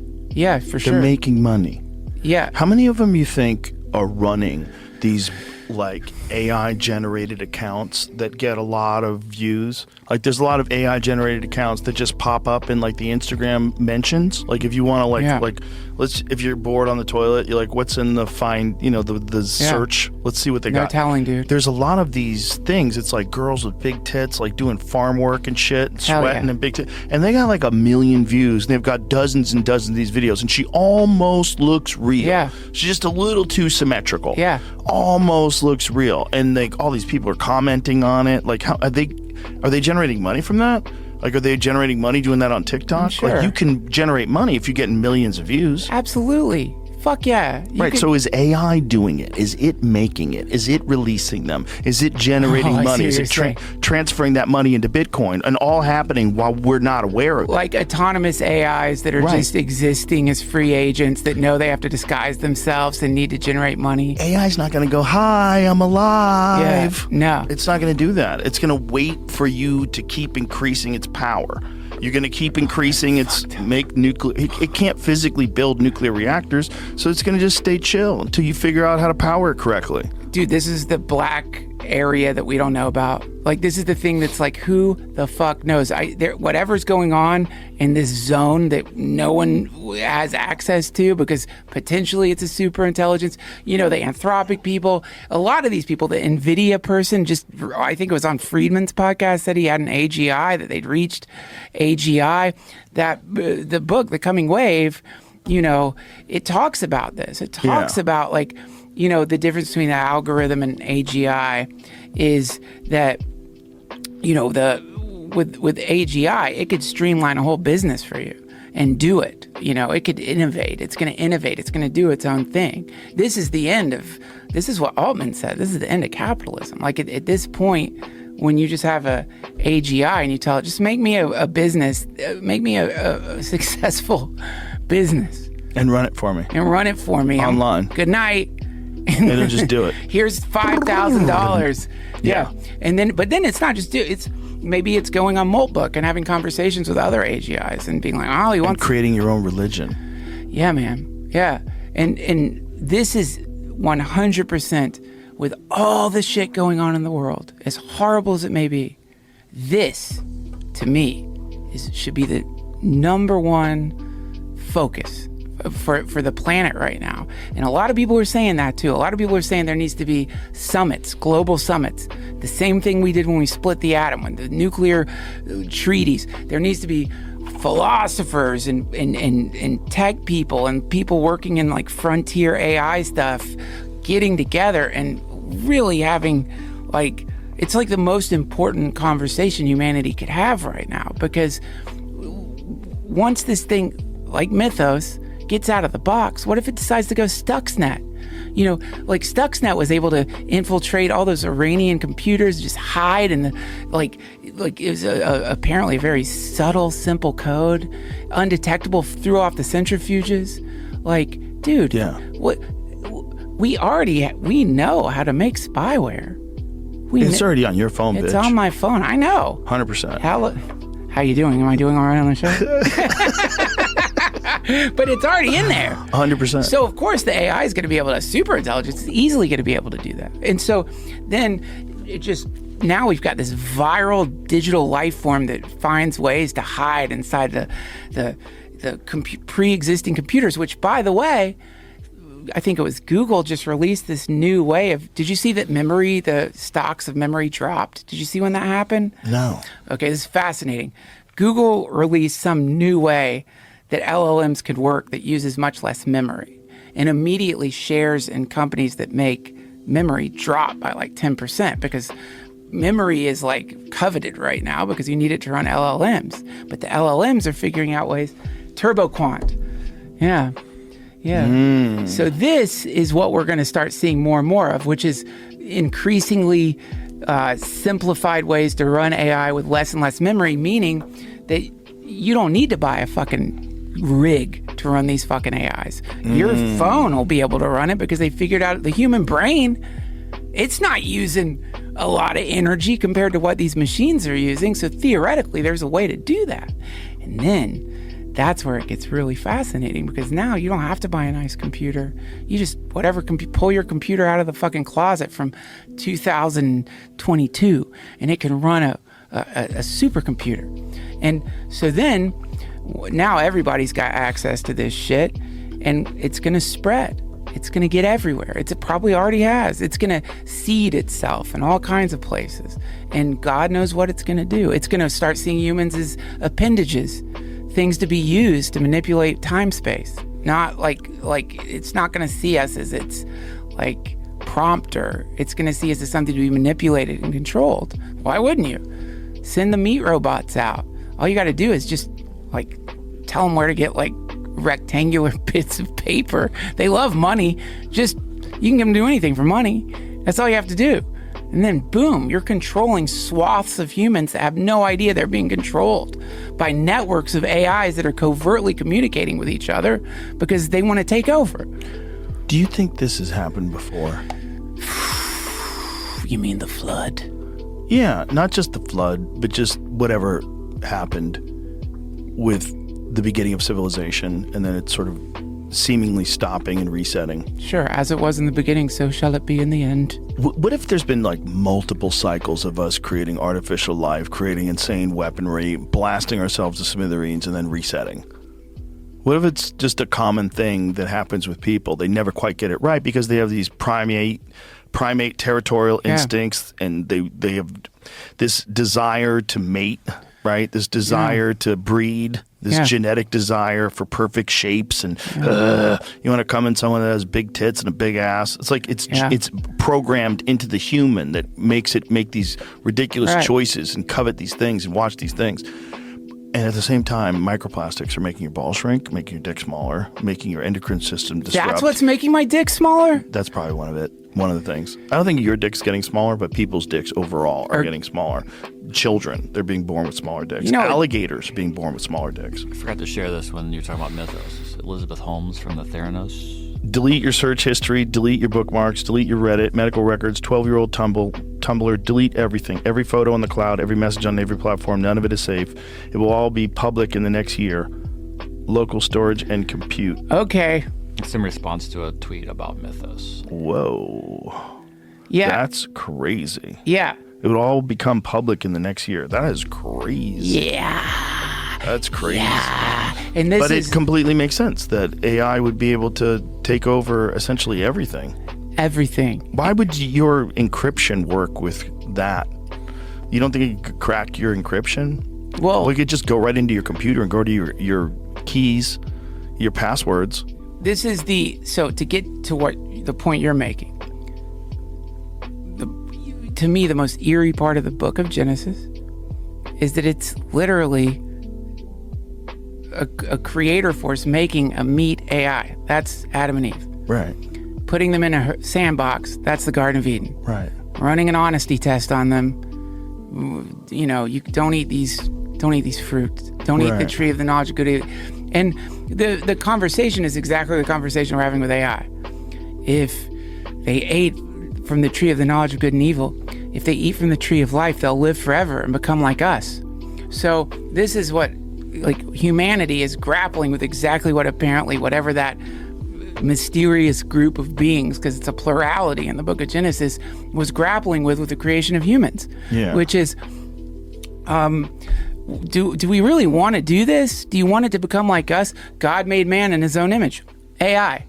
Speaker 16: for sure.
Speaker 15: They're making money.
Speaker 16: Yeah.
Speaker 15: How many of them you think are running these, like, AI-generated accounts that get a lot of views? Like, there's a lot of AI-generated accounts that just pop up in, like, the Instagram mentions. Like, if you want to, if you're bored on the toilet, you're like, what's in the the search? Let's see what they got.
Speaker 16: No telling, dude.
Speaker 15: There's a lot of these things. It's like girls with big tits, like doing farm work and shit, and sweating and big tits. And they got like 1 million views. And they've got dozens and dozens of these videos. And she almost looks real.
Speaker 16: Yeah.
Speaker 15: She's just a little too symmetrical.
Speaker 16: Yeah.
Speaker 15: Almost looks real. And like all these people are commenting on it. Like, how are they generating money from that? Like, are they generating money doing that on TikTok?
Speaker 16: Sure.
Speaker 15: Like, you can generate money if you're getting millions of views.
Speaker 16: Absolutely. Fuck yeah.
Speaker 15: So is AI doing it? Is it making it? Is it releasing them? Is it generating money? Is it transferring that money into Bitcoin? And all happening while we're not aware of it.
Speaker 16: Like autonomous AIs that are just existing as free agents that know they have to disguise themselves and need to generate money.
Speaker 15: AI's not going to go, hi, I'm alive.
Speaker 16: Yeah. No.
Speaker 15: It's not going to do that. It's going to wait for you to keep increasing its power. You're going to keep increasing it can't physically build nuclear reactors, so it's going to just stay chill until you figure out how to power it correctly.
Speaker 16: Dude, this is the black area that we don't know about. Like, this is the thing that's like, who the fuck knows? Whatever's going on in this zone that no one has access to because potentially it's a super intelligence. You know, the Anthropic people, a lot of these people, the NVIDIA person, I think it was on Friedman's podcast, said he had an AGI, that they'd reached AGI. That the book, The Coming Wave, it talks about this. It talks about, like, the difference between the algorithm and AGI is that, with AGI, it could streamline a whole business for you and do it. It could innovate. It's going to innovate. It's going to do its own thing. This is what Altman said. This is the end of capitalism. Like, at this point, when you just have a AGI and you tell it, just make me a business, make me a successful business.
Speaker 15: And run it for me. Online.
Speaker 16: Good night.
Speaker 15: It'll just do it.
Speaker 16: Here's $5,000. Yeah. But then it's not just maybe it's going on Moltbook and having conversations with other AGIs and being like, oh, you want
Speaker 15: creating your own religion.
Speaker 16: Yeah, man. Yeah. And this is 100% with all the shit going on in the world, as horrible as it may be. This, to me, should be the number one focus for the planet right now. And a lot of people are saying that too. A lot of people are saying there needs to be summits, global summits. The same thing we did when we split the atom, when the nuclear treaties. There needs to be philosophers and tech people and people working in like frontier AI stuff getting together and really having it's like the most important conversation humanity could have right now, because once this thing like Mythos gets out of the box, what if it decides to go Stuxnet? Like Stuxnet was able to infiltrate all those Iranian computers, just hide in the it was apparently a very subtle, simple code, undetectable, threw off the centrifuges. Like, dude, what? We know how to make spyware.
Speaker 15: It's already on your phone, bitch.
Speaker 16: It's on my phone. I know.
Speaker 15: 100%.
Speaker 16: How you doing? Am I doing all right on the show? But it's already in there.
Speaker 15: 100%.
Speaker 16: So, of course, the AI is going to be able to, super intelligence is easily going to be able to do that. And so then now we've got this viral digital life form that finds ways to hide inside the pre-existing computers, which, by the way, I think it was Google just released this new way of, did you see that the stocks of memory dropped? Did you see when that happened?
Speaker 15: No.
Speaker 16: Okay, this is fascinating. Google released some new way that LLMs could work that uses much less memory, and immediately shares in companies that make memory drop by like 10% because memory is like coveted right now because you need it to run LLMs. But the LLMs are figuring out ways. Turbo quant. Yeah. So this is what we're going to start seeing more and more of, which is increasingly simplified ways to run AI with less and less memory, meaning that you don't need to buy a fucking rig to run these fucking AIs. Your phone will be able to run it because they figured out the human brain, it's not using a lot of energy compared to what these machines are using. So theoretically, there's a way to do that. And then that's where it gets really fascinating, because now you don't have to buy a nice computer. You just, pull your computer out of the fucking closet from 2022 and it can run a supercomputer. And so then now everybody's got access to this shit, and it's going to spread. It's going to get everywhere. It probably already has. It's going to seed itself in all kinds of places. And God knows what it's going to do. It's going to start seeing humans as appendages, things to be used to manipulate time-space. Not like it's not going to see us as its like prompter. It's going to see us as something to be manipulated and controlled. Why wouldn't you? Send the meat robots out. All you got to do is just like tell them where to get like rectangular bits of paper. They love money. Just, you can get them to do anything for money. That's all you have to do. And then boom, you're controlling swaths of humans that have no idea they're being controlled by networks of AIs that are covertly communicating with each other because they want to take over.
Speaker 15: Do you think this has happened before?
Speaker 16: You mean the flood?
Speaker 15: Yeah, not just the flood, but just whatever happened with the beginning of civilization, and then it's sort of seemingly stopping and resetting.
Speaker 16: Sure, as it was in the beginning, so shall it be in the end.
Speaker 15: What if there's been like multiple cycles of us creating artificial life, creating insane weaponry, blasting ourselves to smithereens, and then resetting? What if it's just a common thing that happens with people? They never quite get it right because they have these primate territorial instincts, and they have this desire to mate, right? This desire to breed, this genetic desire for perfect shapes, and you want to come in someone that has big tits and a big ass. It's like it's programmed into the human that makes it make these ridiculous choices and covet these things and watch these things. And at the same time, microplastics are making your balls shrink, making your dick smaller, making your endocrine system disrupt.
Speaker 16: That's what's making my dick smaller?
Speaker 15: That's probably one of the things. I don't think your dick's getting smaller, but people's dicks overall are getting smaller. Children, they're being born with smaller dicks. Alligators are being born with smaller dicks.
Speaker 17: I forgot to share this when you were talking about mythos. Elizabeth Holmes from the Theranos.
Speaker 15: Delete your search history, delete your bookmarks, delete your Reddit, medical records, 12-year-old Tumblr, delete everything. Every photo on the cloud, every message on every platform, none of it is safe. It will all be public in the next year. Local storage and compute.
Speaker 16: Okay.
Speaker 17: It's in response to a tweet about mythos.
Speaker 15: Whoa.
Speaker 16: Yeah.
Speaker 15: That's crazy.
Speaker 16: Yeah.
Speaker 15: It would all become public in the next year. That is crazy.
Speaker 16: Yeah.
Speaker 15: That's crazy.
Speaker 16: Yeah. And
Speaker 15: it completely makes sense that AI would be able to take over essentially everything.
Speaker 16: Everything.
Speaker 15: Why would your encryption work with that? You don't think it could crack your encryption?
Speaker 16: Well,
Speaker 15: we could just go right into your computer and go to your keys, your passwords.
Speaker 16: This is so to get to what the point you're making. To me, the most eerie part of the book of Genesis is that it's literally a creator force making a meat AI. That's Adam and Eve.
Speaker 15: Right.
Speaker 16: Putting them in a sandbox. That's the Garden of Eden.
Speaker 15: Right.
Speaker 16: Running an honesty test on them. You know, you don't eat these fruits. Don't eat the tree of the knowledge of good and evil. And the conversation is exactly the conversation we're having with AI. If they ate from the tree of the knowledge of good and evil, if they eat from the tree of life, they'll live forever and become like us. So this is what humanity is grappling with, exactly what apparently whatever that mysterious group of beings, because it's a plurality in the book of Genesis, was grappling with the creation of humans.
Speaker 15: Yeah.
Speaker 16: Which is, do we really want to do this? Do you want it to become like us? God made man in his own image. AI.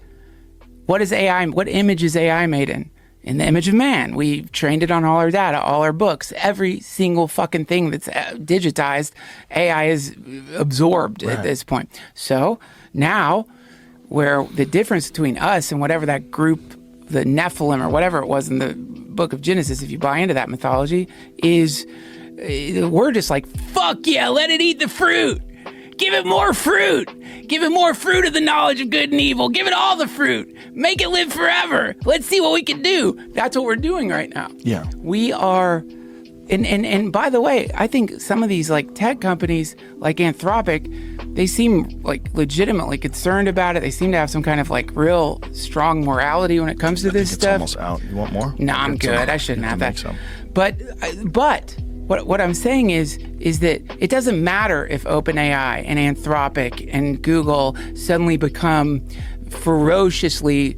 Speaker 16: What is AI? What image is AI made in? In the image of man. We trained it on all our data, all our books, every single fucking thing that's digitized, AI is absorbed at this point. So now, where the difference between us and whatever that group the Nephilim or whatever it was in the book of Genesis, if you buy into that mythology, is we're just like, fuck yeah, let it eat the fruit. Give it more fruit. Give it more fruit of the knowledge of good and evil. Give it all the fruit. Make it live forever. Let's see what we can do. That's what we're doing right now.
Speaker 15: Yeah.
Speaker 16: We are, and by the way, I think some of these like tech companies like Anthropic, they seem like legitimately concerned about it. They seem to have some kind of like real strong morality when it comes to this stuff.
Speaker 15: It's almost out. You want more?
Speaker 16: No, I'm good. I shouldn't have that. But what I'm saying is that it doesn't matter if OpenAI and Anthropic and Google suddenly become ferociously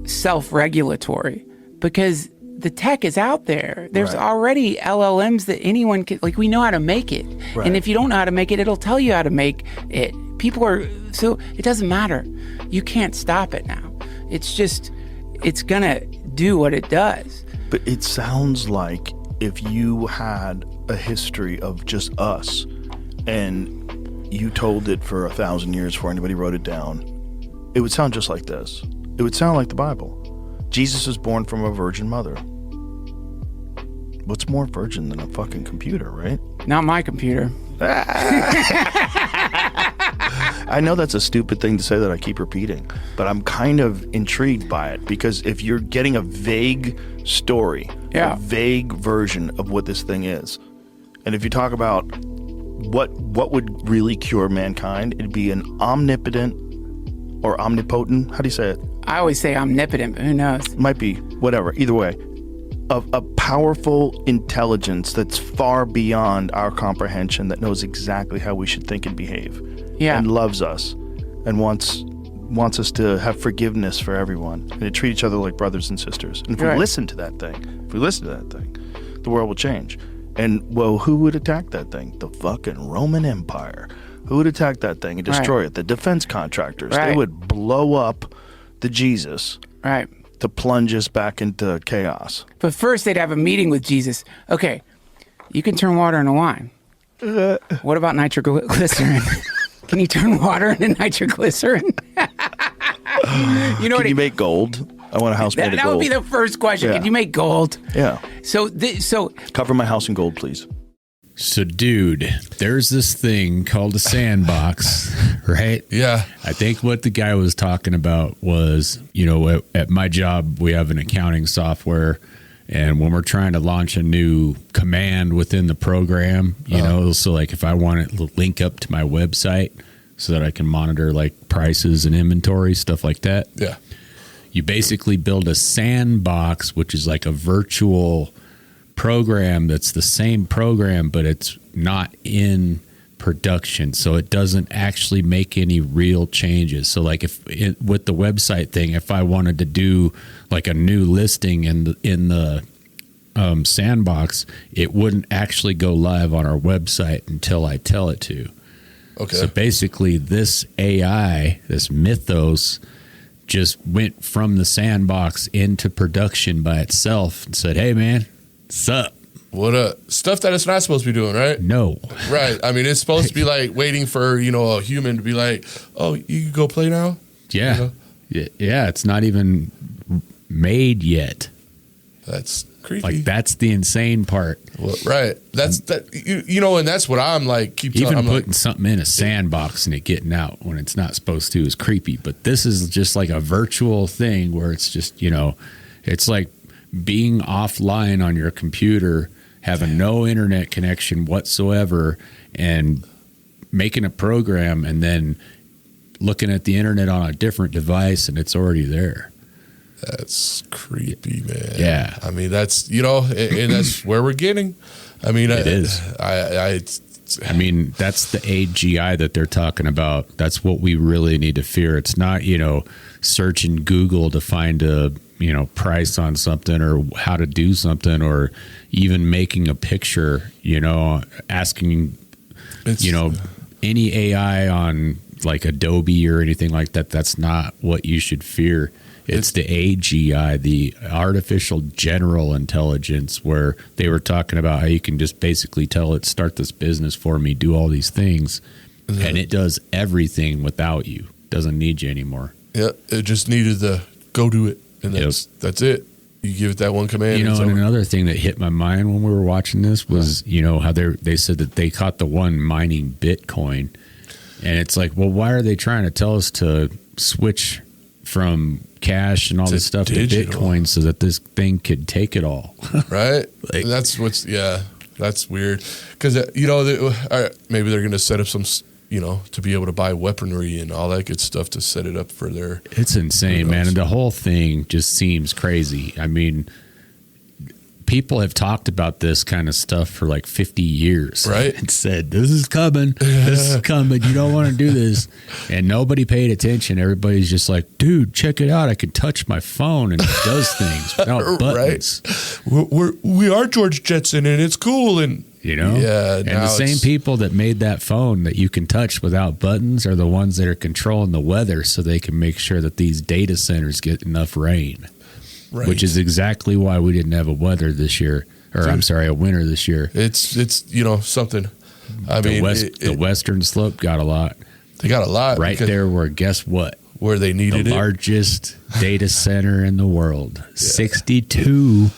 Speaker 16: self-regulatory, because the tech is out there. There's already LLMs that anyone can, like, we know how to make it. Right. And if you don't know how to make it, it'll tell you how to make it. So it doesn't matter. You can't stop it now. It's just, it's gonna do what it does.
Speaker 15: But it sounds like if you had a history of just us and you told it for 1,000 years before anybody wrote it down, it would sound just like this. It would sound like the Bible. Jesus was born from a virgin mother. What's more virgin than a fucking computer, right?
Speaker 16: Not my computer.
Speaker 15: I know that's a stupid thing to say that I keep repeating, but I'm kind of intrigued by it, because if you're getting a vague story, a vague version of what this thing is, and if you talk about what would really cure mankind, it'd be an omnipotent or omnipotent, how do you say it?
Speaker 16: I always say omnipotent, but who knows?
Speaker 15: Might be, whatever, either way. A powerful intelligence that's far beyond our comprehension, that knows exactly how we should think and behave.
Speaker 16: Yeah.
Speaker 15: And loves us and wants us to have forgiveness for everyone and to treat each other like brothers and sisters. And if we listen to that thing, the world will change. And, well, who would attack that thing? The fucking Roman Empire. Who would attack that thing and destroy it? The defense contractors. They would blow up the Jesus.
Speaker 16: Right.
Speaker 15: To plunge us back into chaos.
Speaker 16: But first they'd have a meeting with Jesus. Okay, you can turn water into wine. What about nitroglycerin? Can you turn water into nitroglycerin?
Speaker 15: You know, can you make gold? I want a house made of gold.
Speaker 16: That would be the first question.
Speaker 15: Yeah.
Speaker 16: Can you make gold?
Speaker 15: Yeah.
Speaker 16: So
Speaker 15: cover my house in gold, please.
Speaker 1: So, dude, there's this thing called a sandbox, right?
Speaker 2: Yeah.
Speaker 1: I think what the guy was talking about was, at my job, we have an accounting software, and when we're trying to launch a new command within the program, so like if I want it to link up to my website so that I can monitor like prices and inventory, stuff like that.
Speaker 2: Yeah.
Speaker 1: You basically build a sandbox, which is like a virtual program that's the same program, but it's not in production, so it doesn't actually make any real changes. So like with the website thing, if I wanted to do like a new listing in the sandbox, it wouldn't actually go live on our website until I tell it to.
Speaker 2: Okay.
Speaker 1: So basically this AI, this Mythos, just went from the sandbox into production by itself and said, hey man, sup?
Speaker 2: What up? Stuff that it's not supposed to be doing, right?
Speaker 1: No.
Speaker 2: Right. I mean, it's supposed to be like waiting for, a human to be like, oh, you can go play now?
Speaker 1: Yeah. Yeah, it's not even made yet.
Speaker 2: That's creepy.
Speaker 1: Like, that's the insane part.
Speaker 2: Well, right. That's that. And that's what I'm like.
Speaker 1: Putting something in a sandbox and it getting out when it's not supposed to is creepy. But this is just like a virtual thing where it's just, it's like being offline on your computer, having no internet connection whatsoever, and making a program and then looking at the internet on a different device and it's already there.
Speaker 2: That's creepy, man.
Speaker 1: Yeah.
Speaker 2: I mean, that's, and that's where we're getting. I mean,
Speaker 1: it is. I mean, that's the AGI that they're talking about. That's what we really need to fear. It's not, searching Google to find a, price on something or how to do something, or even making a picture, asking, any AI on like Adobe or anything like that. That's not what you should fear. It's the AGI, the artificial general intelligence, where they were talking about how you can just basically tell it, start this business for me, do all these things, and it does everything without you. Doesn't need you anymore.
Speaker 2: Yeah, it just needed the go do it. and that's it. You give it that one command.
Speaker 1: And another thing that hit my mind when we were watching this was, how they said that they caught the one mining Bitcoin. And it's like, well, why are they trying to tell us to switch from cash and all this stuff to Bitcoin so that this thing could take it all?
Speaker 2: Right? That's weird. Because, maybe they're going to set up some, to be able to buy weaponry and all that good stuff to set it up for their...
Speaker 1: It's insane, man. And the whole thing just seems crazy. I mean, people have talked about this kind of stuff for like 50 years.
Speaker 2: Right.
Speaker 1: And said, this is coming. This is coming. You don't want to do this. And nobody paid attention. Everybody's just like, dude, check it out. I can touch my phone and it does things without buttons.
Speaker 2: Right. We are George Jetson and it's cool. And
Speaker 1: yeah. And the same people that made that phone that you can touch without buttons are the ones that are controlling the weather so they can make sure that these data centers get enough rain. Right. Which is exactly why we didn't have a winter this year. It's
Speaker 2: something. I mean,
Speaker 1: the Western Slope got a lot.
Speaker 2: They got a lot.
Speaker 1: Right there where, guess what?
Speaker 2: Where they needed
Speaker 1: the largest data center in the world. 62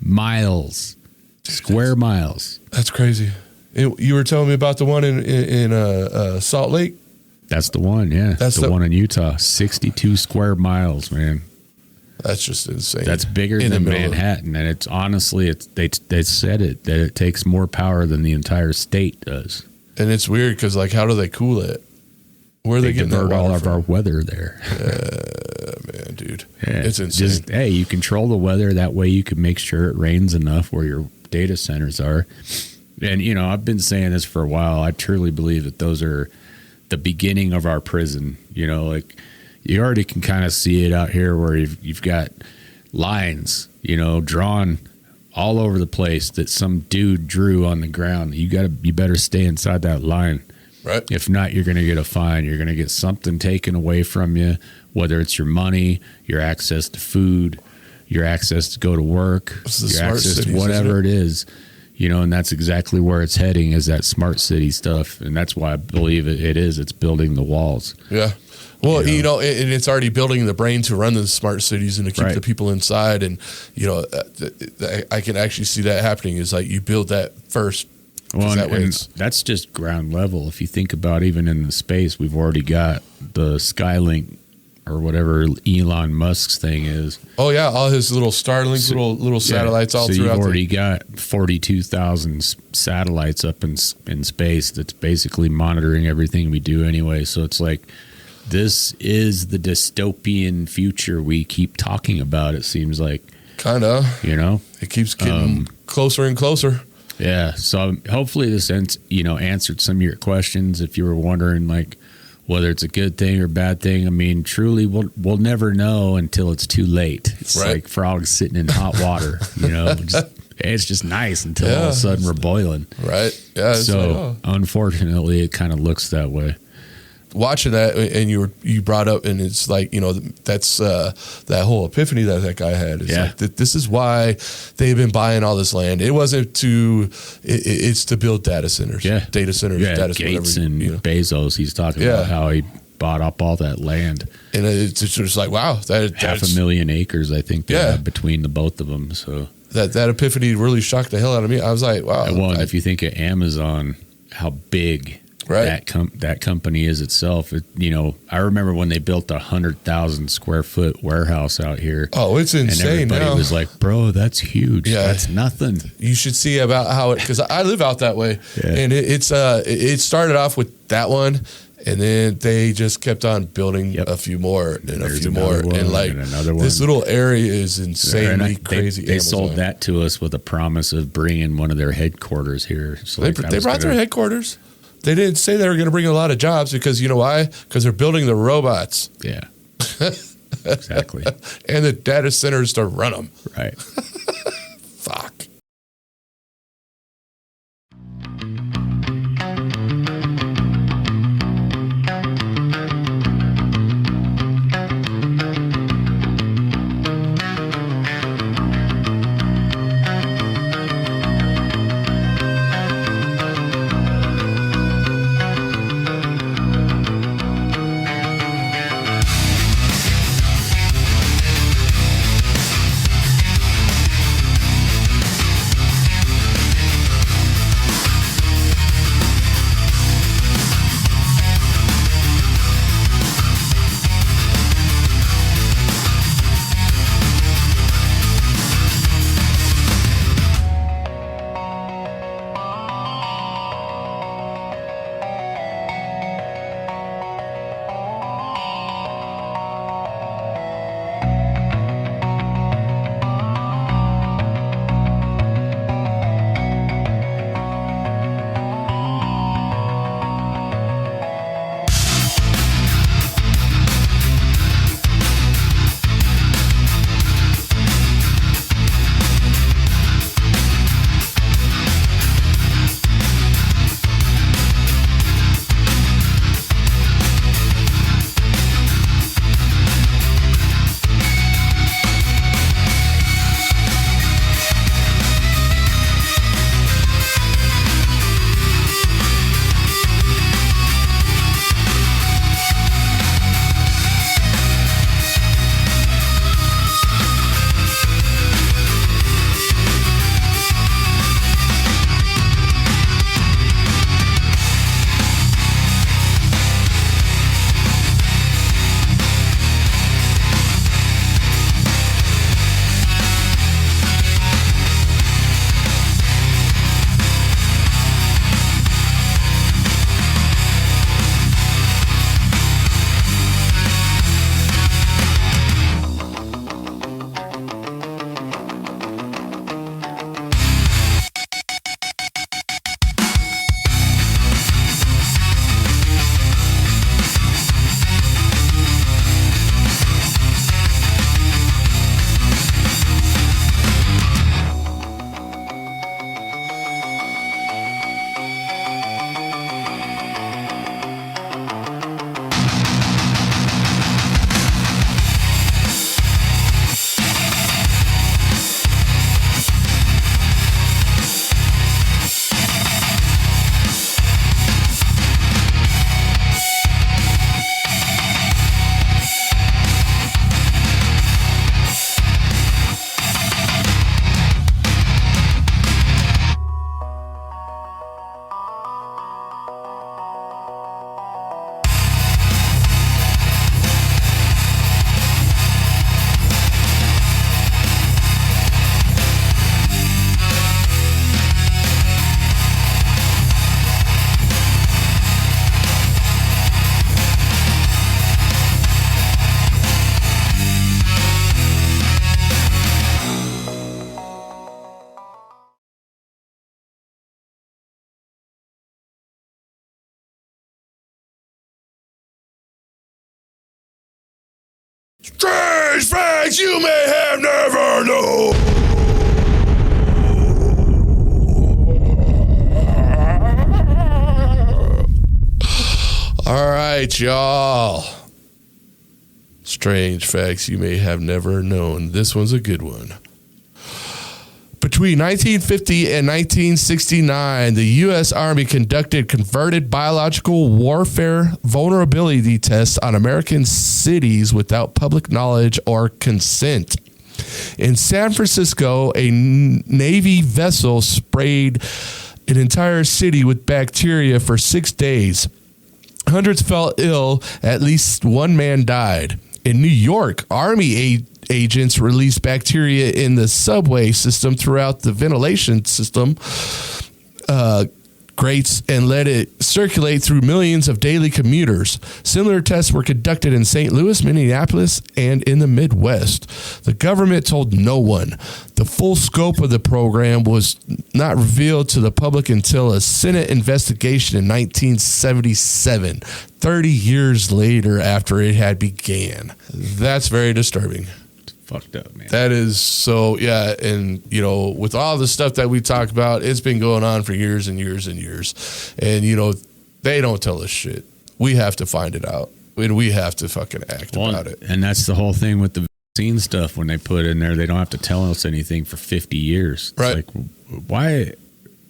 Speaker 1: miles. Square miles.
Speaker 2: That's crazy. You were telling me about the one in Salt Lake?
Speaker 1: That's the one, yeah. That's the one in Utah. 62 square miles, man.
Speaker 2: That's just insane.
Speaker 1: That's bigger than Manhattan. And it's honestly, they said it, that it takes more power than the entire state does.
Speaker 2: And it's weird because, how do they cool it? Where are they getting that
Speaker 1: all of our weather there?
Speaker 2: Man, dude. Yeah, it's insane.
Speaker 1: You control the weather. That way you can make sure it rains enough where your data centers are. And, I've been saying this for a while. I truly believe that those are the beginning of our prison. You already can kind of see it out here where you've got lines, drawn all over the place that some dude drew on the ground. You better stay inside that line.
Speaker 2: Right.
Speaker 1: If not, you're going to get a fine. You're going to get something taken away from you, whether it's your money, your access to food, your access to go to work, your access to whatever it is. And that's exactly where it's heading, is that smart city stuff. And that's why I believe it is. It's building the walls.
Speaker 2: Yeah. Well, and it's already building the brain to run the smart cities and to keep the people inside. And, I can actually see that happening is you build that first.
Speaker 1: Well, that's just ground level. If you think about even in the space, we've already got the Skylink or whatever Elon Musk's thing is.
Speaker 2: Oh, yeah. All his little Starlink, little satellites all throughout.
Speaker 1: So you've already got 42,000 satellites up in space that's basically monitoring everything we do anyway. So it's like, this is the dystopian future we keep talking about, it seems like.
Speaker 2: Kind of. It keeps getting closer and closer.
Speaker 1: Yeah. So hopefully this answered some of your questions. If you were wondering, whether it's a good thing or bad thing, I mean, truly, we'll never know until it's too late. It's like frogs sitting in hot water, It's just nice until all of a sudden we're boiling.
Speaker 2: Right. Yeah.
Speaker 1: So unfortunately, it kind of looks that way.
Speaker 2: Watching that, and you brought up, and it's that's that whole epiphany that guy had. It's this is why they've been buying all this land. It wasn't it's to build data centers.
Speaker 1: Yeah.
Speaker 2: Data centers.
Speaker 1: Yeah,
Speaker 2: data
Speaker 1: Gates and Bezos, he's talking about how he bought up all that land.
Speaker 2: And it's just wow. That's
Speaker 1: 500,000 acres, I think, they have between the both of them. So
Speaker 2: that epiphany really shocked the hell out of me. I was like, wow.
Speaker 1: Well, and if you think of Amazon, how big that company is itself. I remember when they built 100,000 square foot warehouse out here.
Speaker 2: Oh, it's insane.
Speaker 1: And everybody was like, bro, that's huge. Yeah. That's nothing.
Speaker 2: You should see about how because I live out that way. Yeah. And it started off with that one. And then they just kept on building a few more and a few more. And
Speaker 1: another one.
Speaker 2: This little area is insanely crazy.
Speaker 1: They sold that to us with a promise of bringing one of their headquarters here. So
Speaker 2: they brought their headquarters. They didn't say they were going to bring a lot of jobs because you know why? Because they're building the robots.
Speaker 1: Yeah, exactly.
Speaker 2: And the data centers to run them.
Speaker 1: Right.
Speaker 2: Fuck. Strange facts you may have never known. All right, y'all. Strange facts you may have never known. This one's a good one. Between 1950 and 1969, the U.S. Army conducted converted biological warfare vulnerability tests on American cities without public knowledge or consent. In San Francisco, a Navy vessel sprayed an entire city with bacteria for 6 days. Hundreds fell ill. At least one man died. In New York, Army agents released bacteria in the subway system throughout the ventilation system grates and let it circulate through millions of daily commuters. Similar tests were conducted in St. Louis, Minneapolis, and in the Midwest. The government told no one. The full scope of the program was not revealed to the public until a Senate investigation in 1977, 30 years later after it had began. That's very disturbing.
Speaker 1: Fucked up, man.
Speaker 2: That is so, yeah. And, you know, with all the stuff that we talk about, it's been going on for years and years and years. And, you know, they don't tell us shit. We have to find it out. And we have to fucking act about it.
Speaker 1: And that's the whole thing with the vaccine stuff. When they put in there, they don't have to tell us anything for 50 years. It's
Speaker 2: right.
Speaker 1: Like, why?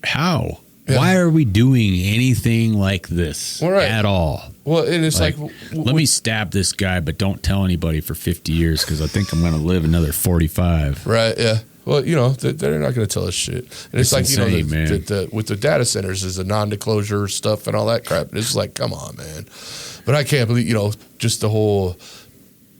Speaker 1: How?
Speaker 2: Yeah.
Speaker 1: Why are we doing anything like this at all?
Speaker 2: Well, and it's like
Speaker 1: let me stab this guy, but don't tell anybody for 50 years because I think I'm going to live another 45.
Speaker 2: Right, yeah. Well, you know, they're not going to tell us shit. And it's like,
Speaker 1: insane,
Speaker 2: you know,
Speaker 1: man.
Speaker 2: with the data centers is the non-disclosure stuff and all that crap. It's like, come on, man. But I can't believe, you know, just the whole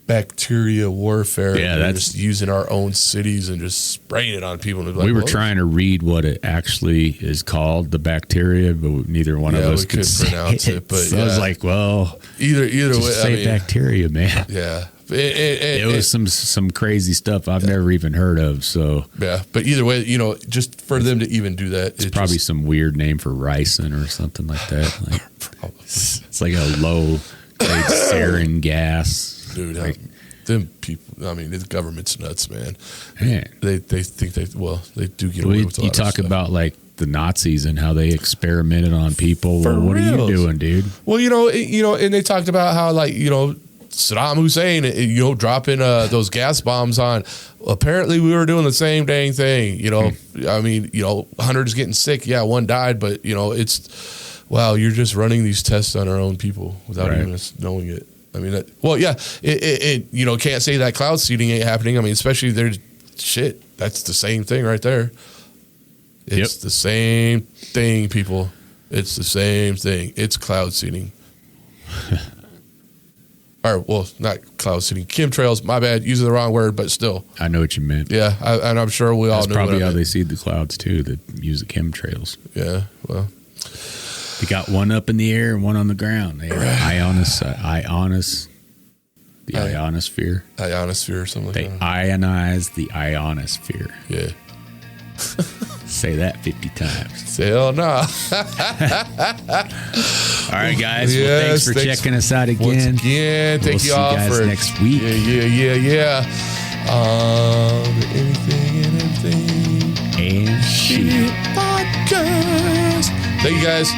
Speaker 2: bacteria warfare.
Speaker 1: Yeah, that's
Speaker 2: just using our own cities and just spraying it on people. And like,
Speaker 1: we were trying to read what it actually is called, the bacteria, but neither one of us could
Speaker 2: pronounce it. But
Speaker 1: so I was like, well,
Speaker 2: either way,
Speaker 1: say bacteria, man.
Speaker 2: Yeah,
Speaker 1: it was some crazy stuff I've never even heard of. So
Speaker 2: yeah, but either way, you know, just for them to even do that,
Speaker 1: it's probably some weird name for ricin or something like that. Like, it's like a low grade sarin gas.
Speaker 2: Dude,
Speaker 1: like,
Speaker 2: them people, I mean, the government's nuts, man.
Speaker 1: Man.
Speaker 2: They think they do get away with a lot
Speaker 1: you talk
Speaker 2: of stuff.
Speaker 1: about like the Nazis and how they experimented on people. Well, what are you doing, dude?
Speaker 2: Well, you know, and they talked about how, like, you know, Saddam Hussein, you know, dropping those gas bombs on. Apparently, we were doing the same dang thing. You know, I mean, you know, hundreds getting sick. Yeah, one died, but you know, it's wow. You're just running these tests on our own people without even us knowing it. I mean, it you know, can't say that cloud seeding ain't happening. I mean, especially there's shit. That's the same thing right there. It's the same thing, people. It's the same thing. It's cloud seeding. Or, well, not cloud seeding. Chemtrails, my bad. Using the wrong word, but still.
Speaker 1: I know what you meant.
Speaker 2: Yeah, and I'm sure we all know
Speaker 1: That's probably
Speaker 2: what I
Speaker 1: how
Speaker 2: meant.
Speaker 1: they seed the clouds, too, that use the chemtrails.
Speaker 2: Yeah, well.
Speaker 1: They got one up in the air and one on the ground. They have the ionosphere.
Speaker 2: Ionosphere or something
Speaker 1: They
Speaker 2: like that.
Speaker 1: ionize the ionosphere.
Speaker 2: Yeah.
Speaker 1: Say that 50 times.
Speaker 2: Hell no.
Speaker 1: All right, guys. Well, thanks for checking us out again.
Speaker 2: Once again, thank you all
Speaker 1: see you guys
Speaker 2: for
Speaker 1: next week.
Speaker 2: Yeah. Anything and everything
Speaker 1: and shit
Speaker 2: podcast. Thank you guys.